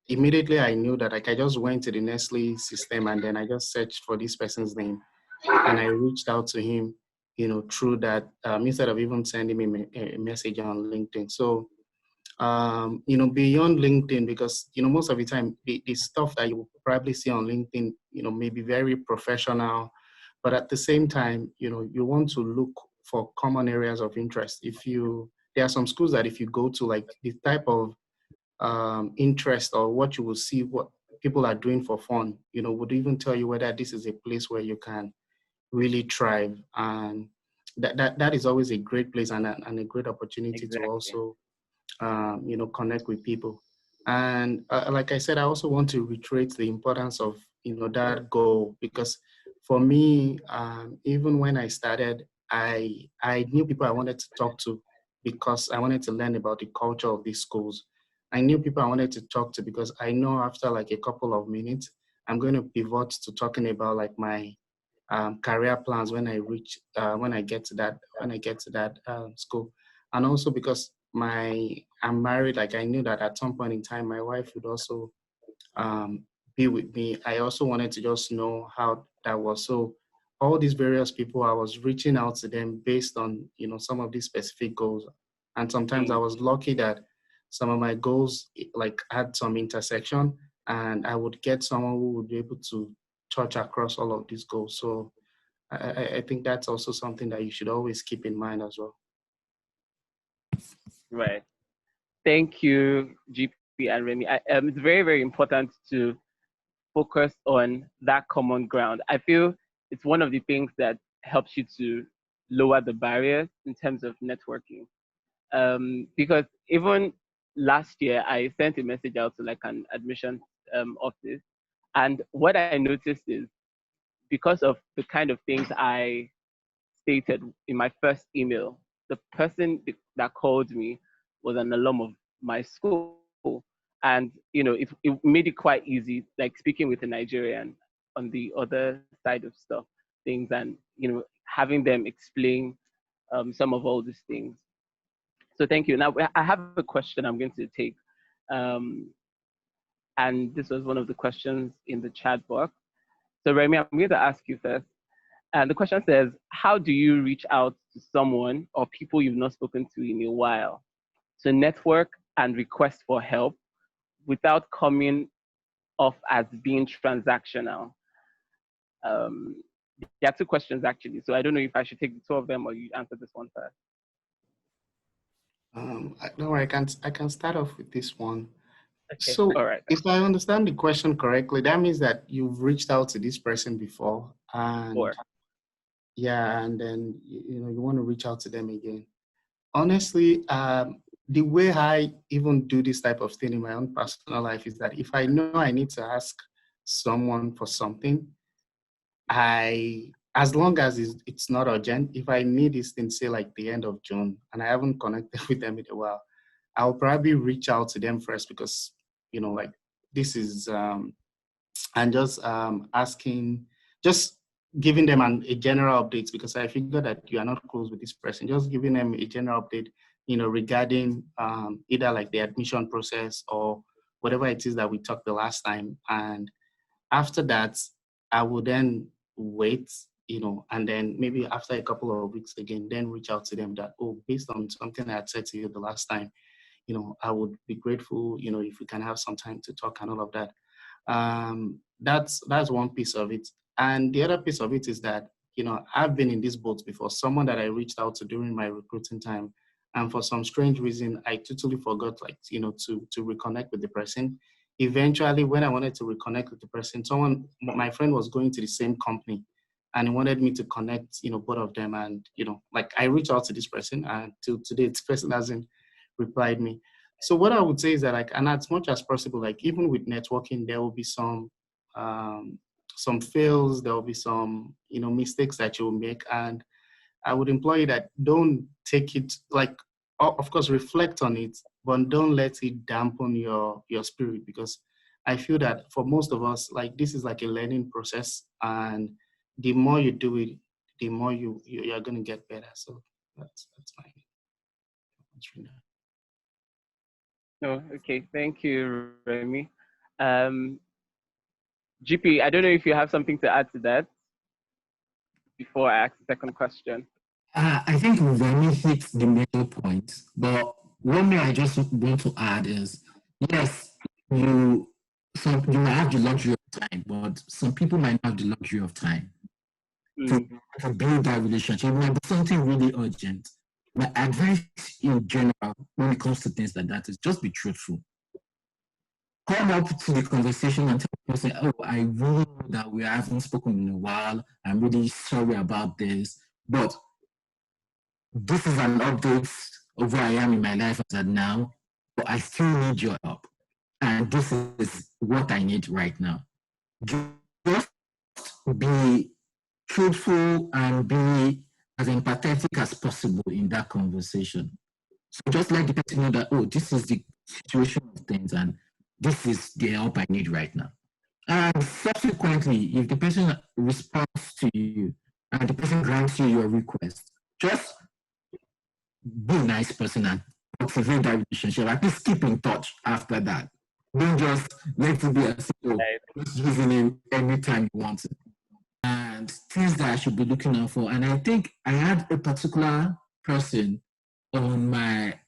immediately I knew that like I just went to the Nestle system and then I just searched for this person's name and I reached out to him, through that instead of even sending me a message on LinkedIn. So, beyond LinkedIn, because, most of the time the stuff that you will probably see on LinkedIn, may be very professional, but at the same time, you want to look for common areas of interest. There are some schools that if you go to, like the type of interest or what you will see, what people are doing for fun, would even tell you whether this is a place where you can really thrive. And that is always a great place and a great opportunity to also, connect with people. And like I said, I also want to reiterate the importance of, that goal, because for me, even when I started, I knew people I wanted to talk to because I wanted to learn about the culture of these schools. I knew people I wanted to talk to because I know after like a couple of minutes, I'm going to pivot to talking about like my career plans when I get to that school, and also because I'm married. Like I knew that at some point in time, my wife would also be with me. I also wanted to just know how that was. So all these various people, I was reaching out to them based on some of these specific goals, and sometimes I was lucky that some of my goals like had some intersection, and I would get someone who would be able to touch across all of these goals. So I think that's also something that you should always keep in mind as well. Right. Thank you, GP and Remy. It's very, very important to focus on that common ground. I feel it's one of the things that helps you to lower the barriers in terms of networking. Because even last year, I sent a message out to like an admission office. And what I noticed is because of the kind of things I stated in my first email, the person that called me was an alum of my school. And, it made it quite easy, like speaking with a Nigerian on the other side of things, and, having them explain some of all these things. So thank you. Now, I have a question I'm going to take. And this was one of the questions in the chat box. So Remy, I'm going to ask you first. And the question says, how do you reach out to someone or people you've not spoken to in a while to network and request for help without coming off as being transactional? There are two questions actually. So I don't know if I should take the two of them or you answer this one first. No, I can start off with this one. Okay. So all right. If I understand the question correctly, that means that you've reached out to this person before, and and then you want to reach out to them again. Honestly, the way I even do this type of thing in my own personal life is that if I know I need to ask someone for something, I as long as it's not urgent, if I need this thing, say like the end of June, and I haven't connected with them in a while, I'll probably reach out to them first because, like this is, and just asking, just giving them a general update because I figure that you are not close with this person, just giving them a general update, regarding either like the admission process or whatever it is that we talked the last time. And after that, I will then wait, and then maybe after a couple of weeks again, then reach out to them that, oh, based on something I had said to you the last time, I would be grateful, if we can have some time to talk and all of that. That's one piece of it. And the other piece of it is that, I've been in this boat before, someone that I reached out to during my recruiting time. And for some strange reason, I totally forgot, to reconnect with the person. Eventually, when I wanted to reconnect with the person, my friend was going to the same company and he wanted me to connect, both of them. And, like I reached out to this person and till today, this person hasn't replied me. So what I would say is that, like, and as much as possible, like even with networking, there will be some fails, there will be some, mistakes that you will make. And I would implore you that don't take it, like, of course, reflect on it, but don't let it dampen your spirit, because I feel that for most of us, like this is like a learning process, and the more you do it, the more you're going to get better. So that's fine. Oh, okay. Thank you, Remy. GP, I don't know if you have something to add to that before I ask the second question. I think Remy hit the major point, but one thing I just want to add is, yes, you might have the luxury of time, but some people might not have the luxury of time to build that relationship. It might be something really urgent. My advice in general when it comes to things like that is just be truthful. Come up to the conversation and tell the person, oh, I really know that we haven't spoken in a while. I'm really sorry about this, but this is an update of where I am in my life as of now, but I still need your help. And this is what I need right now. Just be truthful and be as empathetic as possible in that conversation. So just let the person know that, oh, this is the situation of things and this is the help I need right now. And subsequently, if the person responds to you and the person grants you your request, just be a nice person and cultivate that relationship. At least keep in touch after that. Don't just let it be a simple, just using it anytime you want it. And things that I should be looking out for. And I think I had a particular person on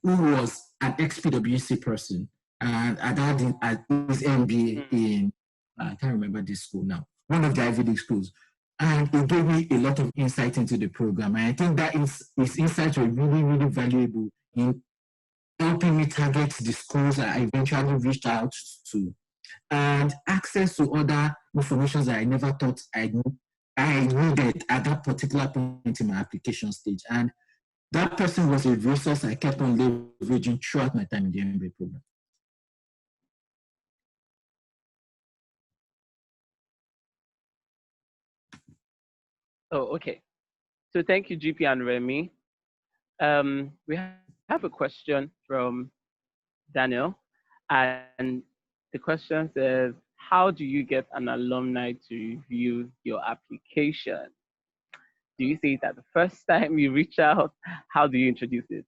who was an ex-PwC person, and I had his MBA in, I can't remember this school now, one of the Ivy League schools. And it gave me a lot of insight into the program. And I think that his insights were really, really valuable in helping me target the schools that I eventually reached out to, and access to other information that I never thought I needed at that particular point in my application stage. And that person was a resource I kept on leveraging throughout my time in the MBA program. Oh, okay. So thank you, GP and Remy. We have a question from Daniel, and the question says, how do you get an alumni to review your application? Do you say it at the first time you reach out? How do you introduce it?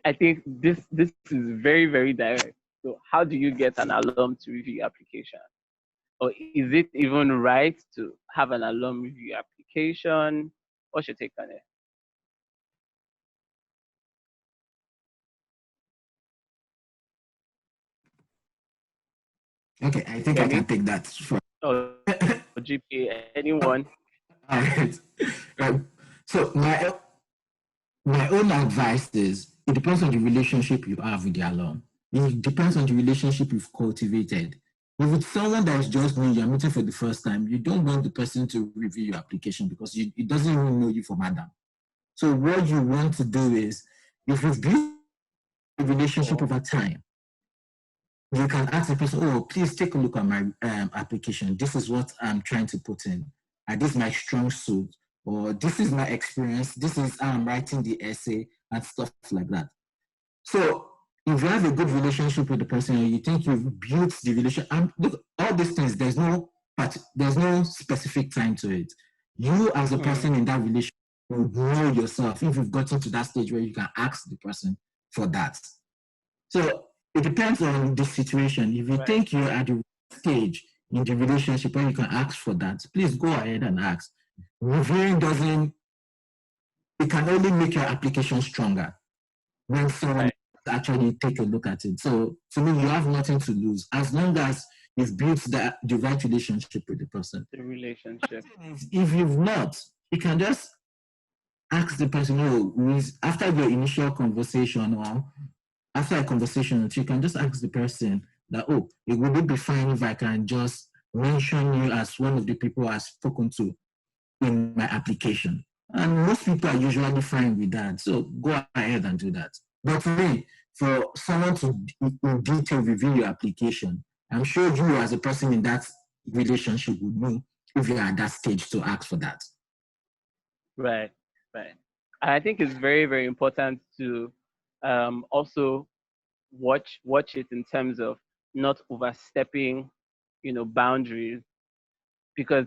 I think this is very, very direct. So how do you get an alum to review your application? Or is it even right to have an alum review application? What's your take on it? Okay, I think I can take that. Oh, GP, anyone? All right. So my own advice is, it depends on the relationship you have with the alum. It depends on the relationship you've cultivated. If it's someone that is just new, you're meeting for the first time, you don't want the person to review your application because it doesn't even know you from Adam. So what you want to do is, if you've built a relationship over time, you can ask the person, oh, please take a look at my application. This is what I'm trying to put in. this is my strong suit, or this is my experience, this is how I'm writing the essay, and stuff like that. So if you have a good relationship with the person, or you think you've built the relationship, and look, all these things, there's no specific time to it. You as a person in that relationship will know yourself if you've gotten to that stage where you can ask the person for that. So it depends on the situation. If you think you're at the stage in the relationship where you can ask for that, please go ahead and ask. Reviewing it can only make your application stronger when someone actually take a look at it. So to me, you have nothing to lose as long as you've built the right relationship with the person. The relationship. If you've not, you can just ask the person, after your initial conversation or after a conversation, you can just ask the person that, it would be fine if I can just mention you as one of the people I've spoken to in my application. And most people are usually fine with that. So go ahead and do that. But for me, for someone to in detail review your application, I'm sure you as a person in that relationship would know if you're at that stage to ask for that. Right. I think it's very, very important to also watch it in terms of not overstepping, boundaries, because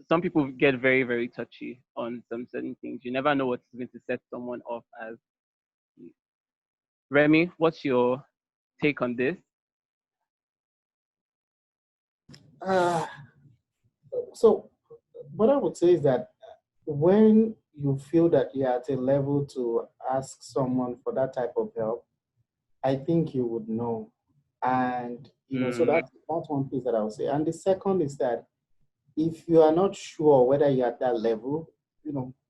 some people get very, very touchy on some certain things. You never know what's going to set someone off as. Remy, what's your take on this? So what I would say is that when you feel that you're at a level to ask someone for that type of help, I think you would know. And so that's one piece that I would say. And the second is that if you are not sure whether you're at that level,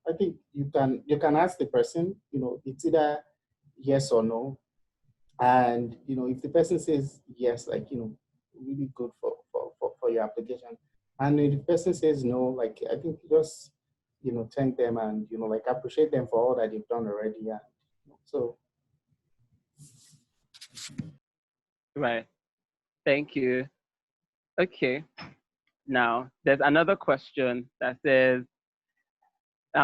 I think you can ask the person, it's either yes or no. And if the person says yes, really good for your application. And if the person says no, I think just thank them and appreciate them for all that they've done already. Yeah. So right. Thank you. Okay. Now there's another question that says,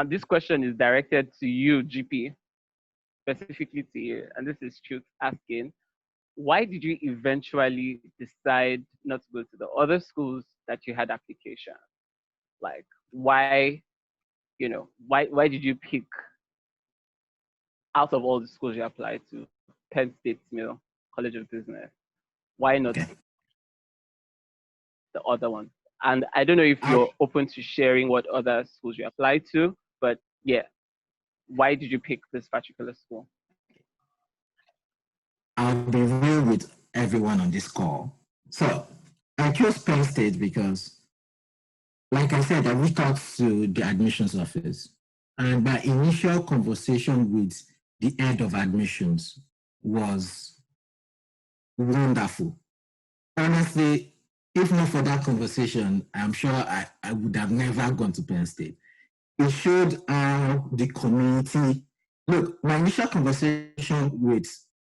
this question is directed to you, GP, specifically to you, and this is Truth asking, why did you eventually decide not to go to the other schools that you had application? Like, why did you pick, out of all the schools you applied to, Penn State, Smeal, College of Business, why not the other one? And I don't know if you're open to sharing what other schools you applied to, but yeah, why did you pick this particular school? I'll be real with everyone on this call. So I chose Penn State because, like I said, I reached out to the admissions office, and my initial conversation with the head of admissions was wonderful. Honestly, if not for that conversation, I'm sure I would have never gone to Penn State. It showed how the community, look, my initial conversation with,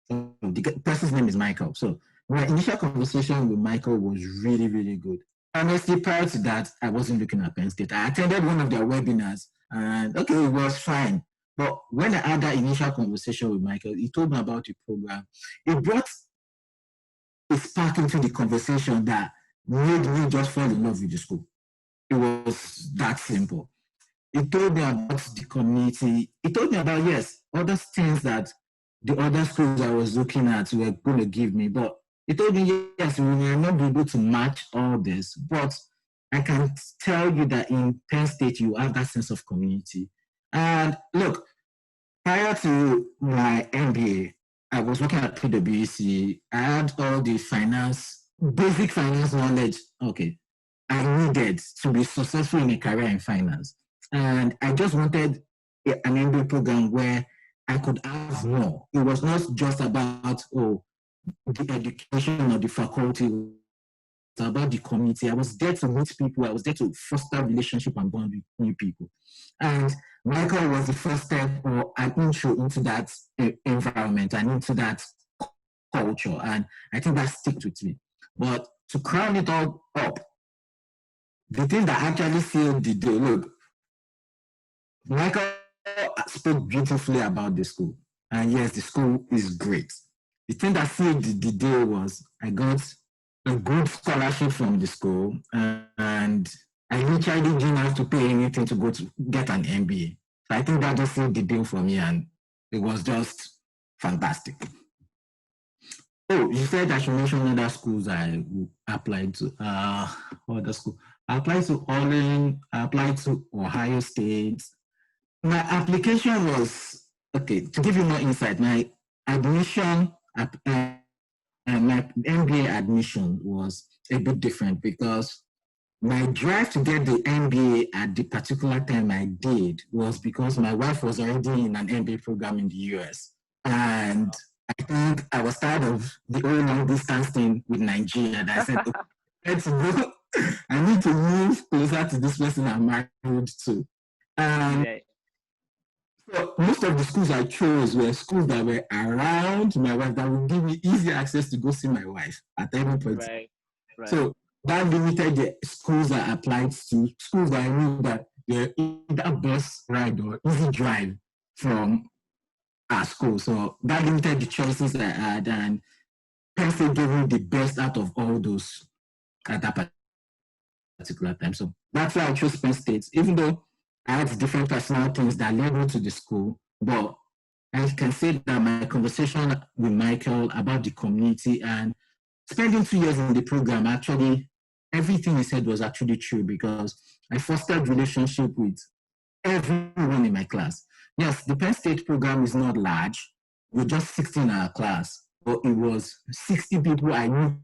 the person's name is Michael. So my initial conversation with Michael was really, really good. Honestly, prior to that, I wasn't looking at Penn State. I attended one of their webinars and it was fine. But when I had that initial conversation with Michael, he told me about the program. It brought a spark into the conversation that made me just fall in love with the school. It was that simple. He told me about the community. He told me about, yes, other things that the other schools I was looking at were going to give me. But he told me, yes, we may not be able to match all this, but I can tell you that in Penn State, you have that sense of community. And look, prior to my MBA, I was working at PwC. I had all the basic finance knowledge, I needed to be successful in a career in finance. And I just wanted an MBA program where I could have more. It was not just about, the education or the faculty. It's about the community. I was there to meet people. I was there to foster relationship and bond with new people. And Michael was the first step or an intro into that environment and into that culture. And I think that sticks with me. But to crown it all up, the thing that actually sealed the deal, look, Michael spoke beautifully about the school. And yes, the school is great. The thing that sealed the deal was I got a good scholarship from the school, and I literally didn't have to pay anything to go to get an MBA. So I think that just sealed the deal for me, and it was just fantastic. Oh, you said I should mention other schools I applied to. Other school. I applied to Orleans, I applied to Ohio State. My application was, okay, to give you more insight, my admission, my MBA admission was a bit different because my drive to get the MBA at the particular time I did was because my wife was already in an MBA program in the US. And I think I was tired of the whole long distance thing with Nigeria. And I said, okay, I need to move closer to this person I'm married to. So most of the schools I chose were schools that were around my wife that would give me easy access to go see my wife at any point. Right. So that limited the schools I applied to, schools that I knew that they're either bus ride or easy drive from our school. So that limited the choices I had, and Penn State gave me the best out of all those at that particular time. So that's why I chose Penn State, even though I had different personal things that led me to the school. But I can say that my conversation with Michael about the community and spending 2 years in the program, actually, everything he said was actually true because I fostered relationship with everyone in my class. Yes, the Penn State program is not large. We're just 16 in our class, but it was 60 people I knew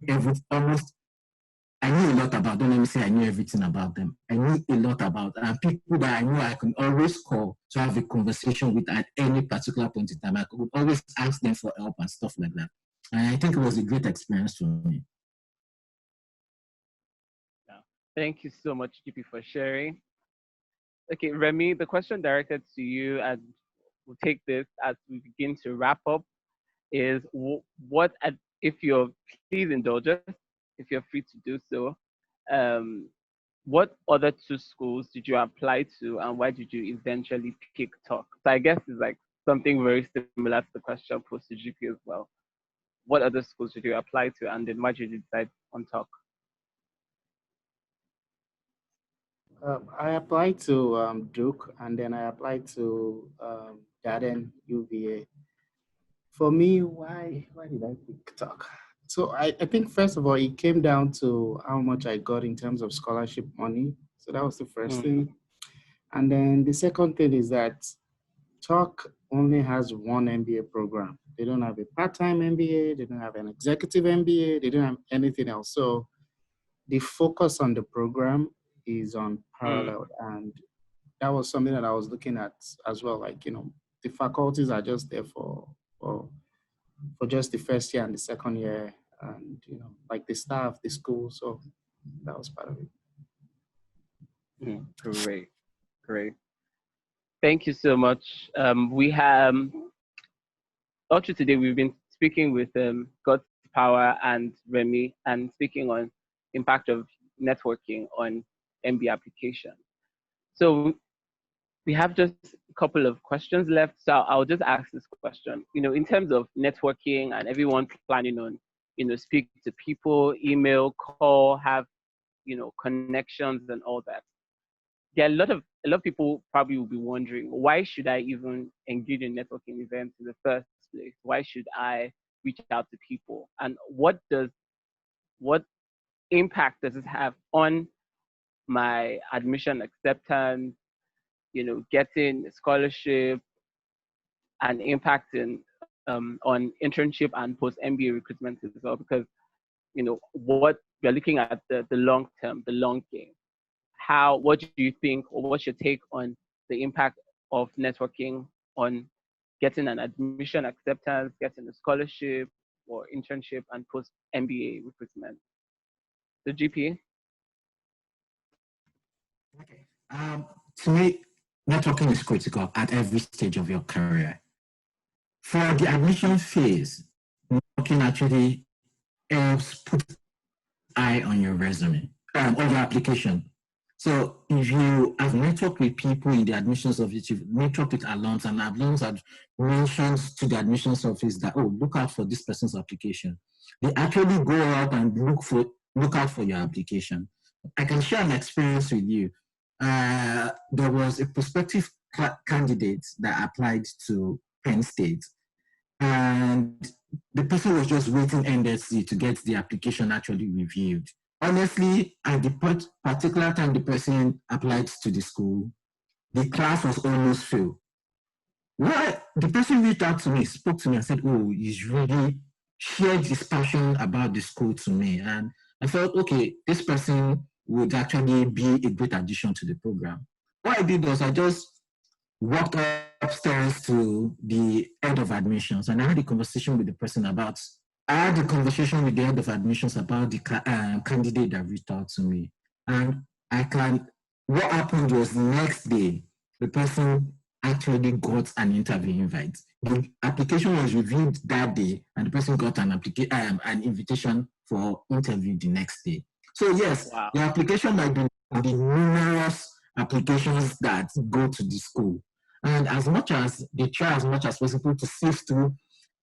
I knew a lot about. Don't let me say I knew everything about them. I knew a lot about, and people that I knew I could always call to have a conversation with at any particular point in time. I could always ask them for help and stuff like that. And I think it was a great experience for me. Thank you so much, GP, for sharing. Okay, Remy, the question directed to you, and we'll take this as we begin to wrap up, is what, if you're, please indulge us, if you're free to do so, what other 2 schools did you apply to, and why did you eventually pick Talk? So I guess it's like something very similar to the question posed to GP as well. What other schools did you apply to, and then why did you decide on Talk? I applied to Duke, and then I applied to Garden UVA. For me, why did I pick Talk? So I think, first of all, it came down to how much I got in terms of scholarship money. So that was the first thing. And then the second thing is that Talk only has one MBA program. They don't have a part-time MBA. They don't have an executive MBA. They don't have anything else. So the focus on the program is on parallel. And that was something that I was looking at as well. Like, the faculties are just there for just the first year and the second year, and like the staff, the school. So that was part of it. Great. Thank you so much. We have all through today we've been speaking with Godspower and Remy, and speaking on impact of networking on MBA application. So we have just a couple of questions left. So I'll just ask this question. In terms of networking and everyone planning on, speak to people, email, call, have, connections and all that. There are a lot of people probably will be wondering, why should I even engage in networking events in the first place? Why should I reach out to people? And what impact does it have on my admission acceptance, getting a scholarship, and impacting on internship and post-MBA recruitment as well? Because, what we're looking at the long term, the long game. What do you think, or what's your take on the impact of networking on getting an admission acceptance, getting a scholarship or internship, and post-MBA recruitment? The GP? Okay. To me, networking is critical at every stage of your career. For the admission phase, networking actually helps put eye on your resume, on your application. So if you have networked with people in the admissions office, you've networked with alums, and alums have mentioned to the admissions office that, oh, look out for this person's application. They actually go out and look out for your application. I can share an experience with you. There was a prospective candidate that applied to Penn State, and the person was just waiting endlessly to get the application actually reviewed. Honestly, at the particular time the person applied to the school, the class was almost filled. Well, the person reached out to me, spoke to me, and said, oh, he's really shared his passion about the school to me. And I felt, okay, this person would actually be a great addition to the program. What I did was I just walked upstairs to the head of admissions, and I had a conversation with the person about the head of admissions about the candidate that reached out to me. And what happened was the next day, the person actually got an interview invite. The application was reviewed that day, and the person got an invitation for interview the next day. So yes, wow. The application might be the numerous applications that go to the school. And as much as they try as much as possible to sift through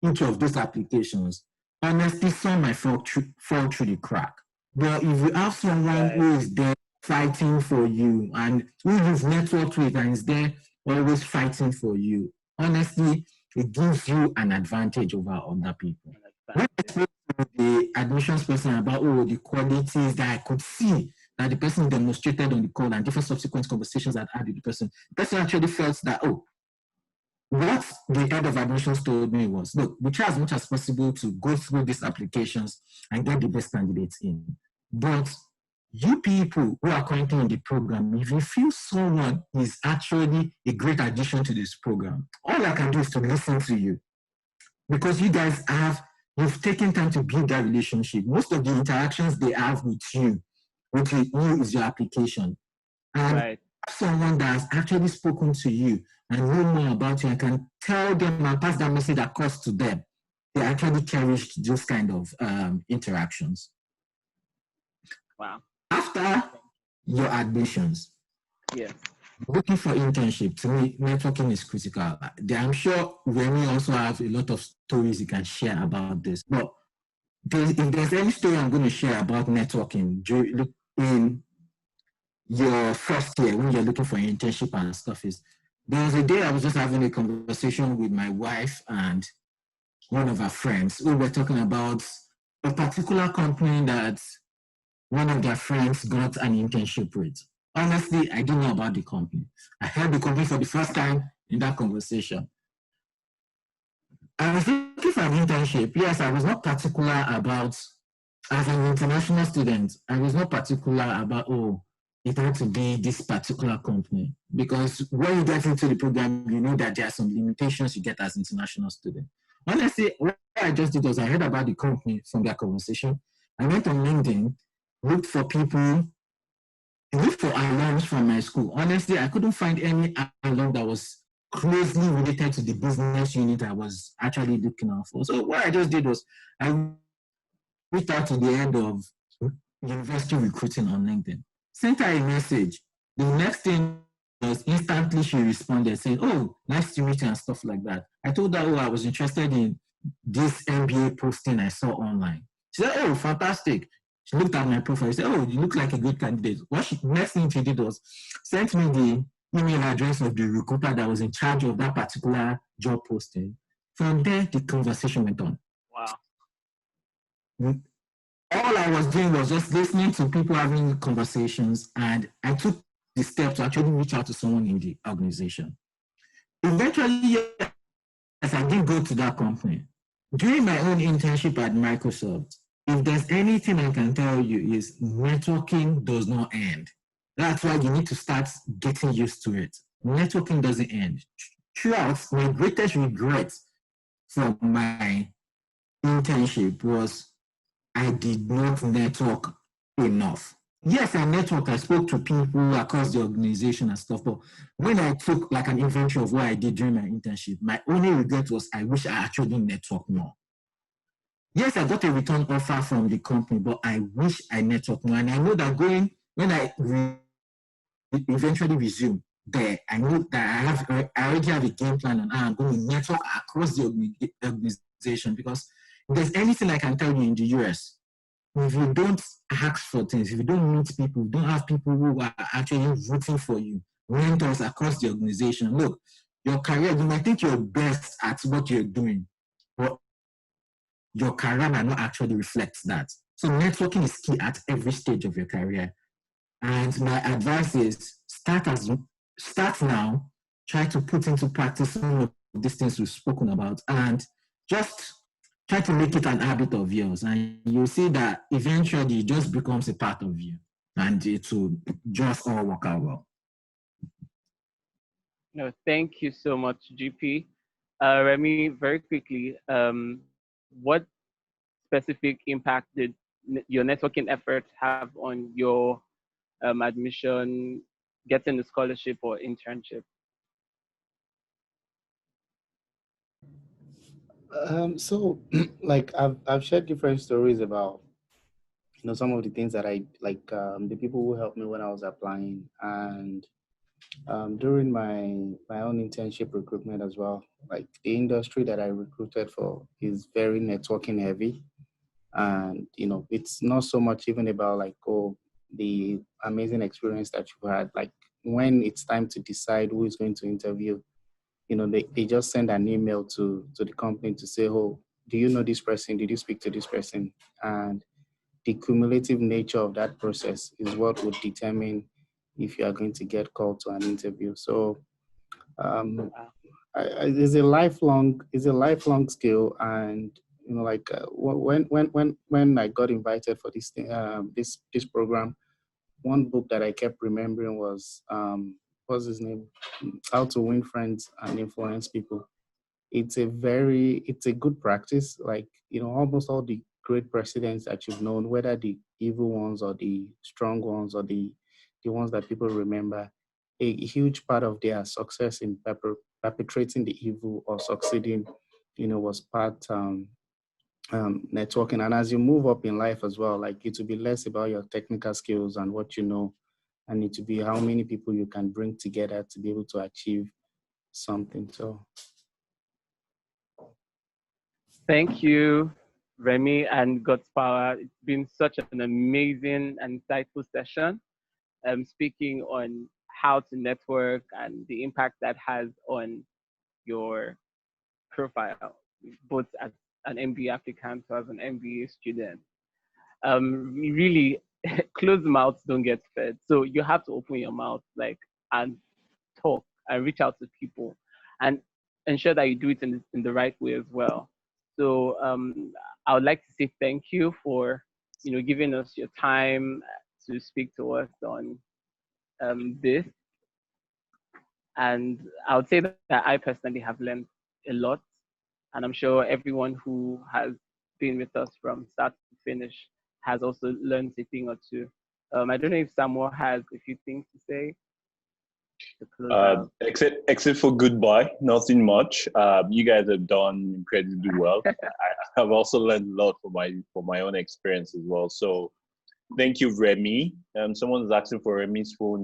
each of those applications, honestly, some might fall through the crack. But if you have someone who is there fighting for you and who you've networked with and is there always fighting for you, honestly, it gives you an advantage over other people. When I spoke to the admissions person about the qualities that I could see that the person demonstrated on the call and different subsequent conversations I'd had with the person actually felt that, what the head of admissions told me was, look, we try as much as possible to go through these applications and get the best candidates in. But you people who are currently in the program, if you feel someone is actually a great addition to this program, all I can do is to listen to you. Because you guys you've taken time to build that relationship. Most of the interactions they have with you is your application. And someone that's actually spoken to you and know more about you and can tell them and pass that message across to them, they actually cherish those kind of interactions. Wow. After your admissions, looking for internship, to me, networking is critical. I'm sure Remy also have a lot of stories you can share about this. But if there's any story I'm going to share about networking in your first year when you're looking for an internship and stuff, is there was a day I was just having a conversation with my wife and one of our friends who were talking about a particular company that one of their friends got an internship with. Honestly, I didn't know about the company. I heard the company for the first time in that conversation. I was looking for an internship. Yes, I was not particular about, as an international student, I was not particular about, it had to be this particular company. Because when you get into the program, you know that there are some limitations you get as an international student. Honestly, what I just did was I heard about the company from their conversation. I went on LinkedIn, looked for alums from my school. Honestly, I couldn't find any alum that was closely related to the business unit I was actually looking out for. So what I just did was I reached out to the head of university recruiting on LinkedIn, sent her a message. The next thing was instantly she responded saying, oh, nice to meet you and stuff like that. I told her, I was interested in this MBA posting I saw online. She said, oh, fantastic. She looked at my profile. She said, oh, you look like a good candidate. Next thing she did was sent me the email address of the recruiter that was in charge of that particular job posting. From there, the conversation went on. Wow. All I was doing was just listening to people having conversations, and I took the step to actually reach out to someone in the organization. Eventually, yes, I did go to that company. During my own internship at Microsoft, if there's anything I can tell you is networking does not end. That's why you need to start getting used to it. Networking doesn't end. Throughout, my greatest regret from my internship was I did not network enough. Yes, I networked. I spoke to people across the organization and stuff, but when I took like an inventory of what I did during my internship, my only regret was I wish I actually networked more. Yes, I got a return offer from the company, but I wish I networked more. And I know that when I eventually resume there, I know that I already have a game plan on how I'm going to network across the organization, because if there's anything I can tell you in the US, if you don't ask for things, if you don't meet people, don't have people who are actually rooting for you, mentors across the organization, look, your career, you might think you're best at what you're doing, but your career might not actually reflect that. So networking is key at every stage of your career. And my advice is start now, try to put into practice some of these things we've spoken about, and just try to make it an habit of yours. And you'll see that eventually it just becomes a part of you, and it will just all work out well. No, thank you so much, GP. Remy, very quickly, what specific impact did your networking efforts have on your admission, getting a scholarship or internship? So like I've shared different stories about, you know, some of the things that I like, the people who helped me when I was applying, and during my own internship recruitment as well. Like the industry that I recruited for is very networking heavy, and you know, it's not so much even about like, oh, the amazing experience that you had. Like when it's time to decide who is going to interview, you know, they just send an email to the company to say, oh, do you know this person? Did you speak to this person? And the cumulative nature of that process is what would determine if you are going to get called to an interview. So it's a lifelong skill. And you know, like when I got invited for this thing, this program, one book that I kept remembering was what's his name, How to Win Friends and Influence People. It's a good practice. Like, you know, almost all the great presidents that you've known, whether the evil ones or the strong ones or the ones that people remember, a huge part of their success in perpetrating the evil or succeeding, you know, was part networking. And as you move up in life as well, like it will be less about your technical skills and what you know, and it will be how many people you can bring together to be able to achieve something. So thank you, Remy and Godspower. It's been such an amazing and insightful session. Speaking on how to network and the impact that has on your profile, both as an MBA applicant or as an MBA student. Really, closed mouths don't get fed. So you have to open your mouth, like, and talk and reach out to people, and ensure that you do it in the right way as well. So I would like to say thank you for, you know, giving us your time to speak to us on this. And I would say that I personally have learned a lot, and I'm sure everyone who has been with us from start to finish has also learned a thing or two. I don't know if Samuel has a few things to say. Except for goodbye, nothing much. You guys have done incredibly well. I have also learned a lot from my own experience as well. So thank you, Remy. Someone's asking for Remy's full name.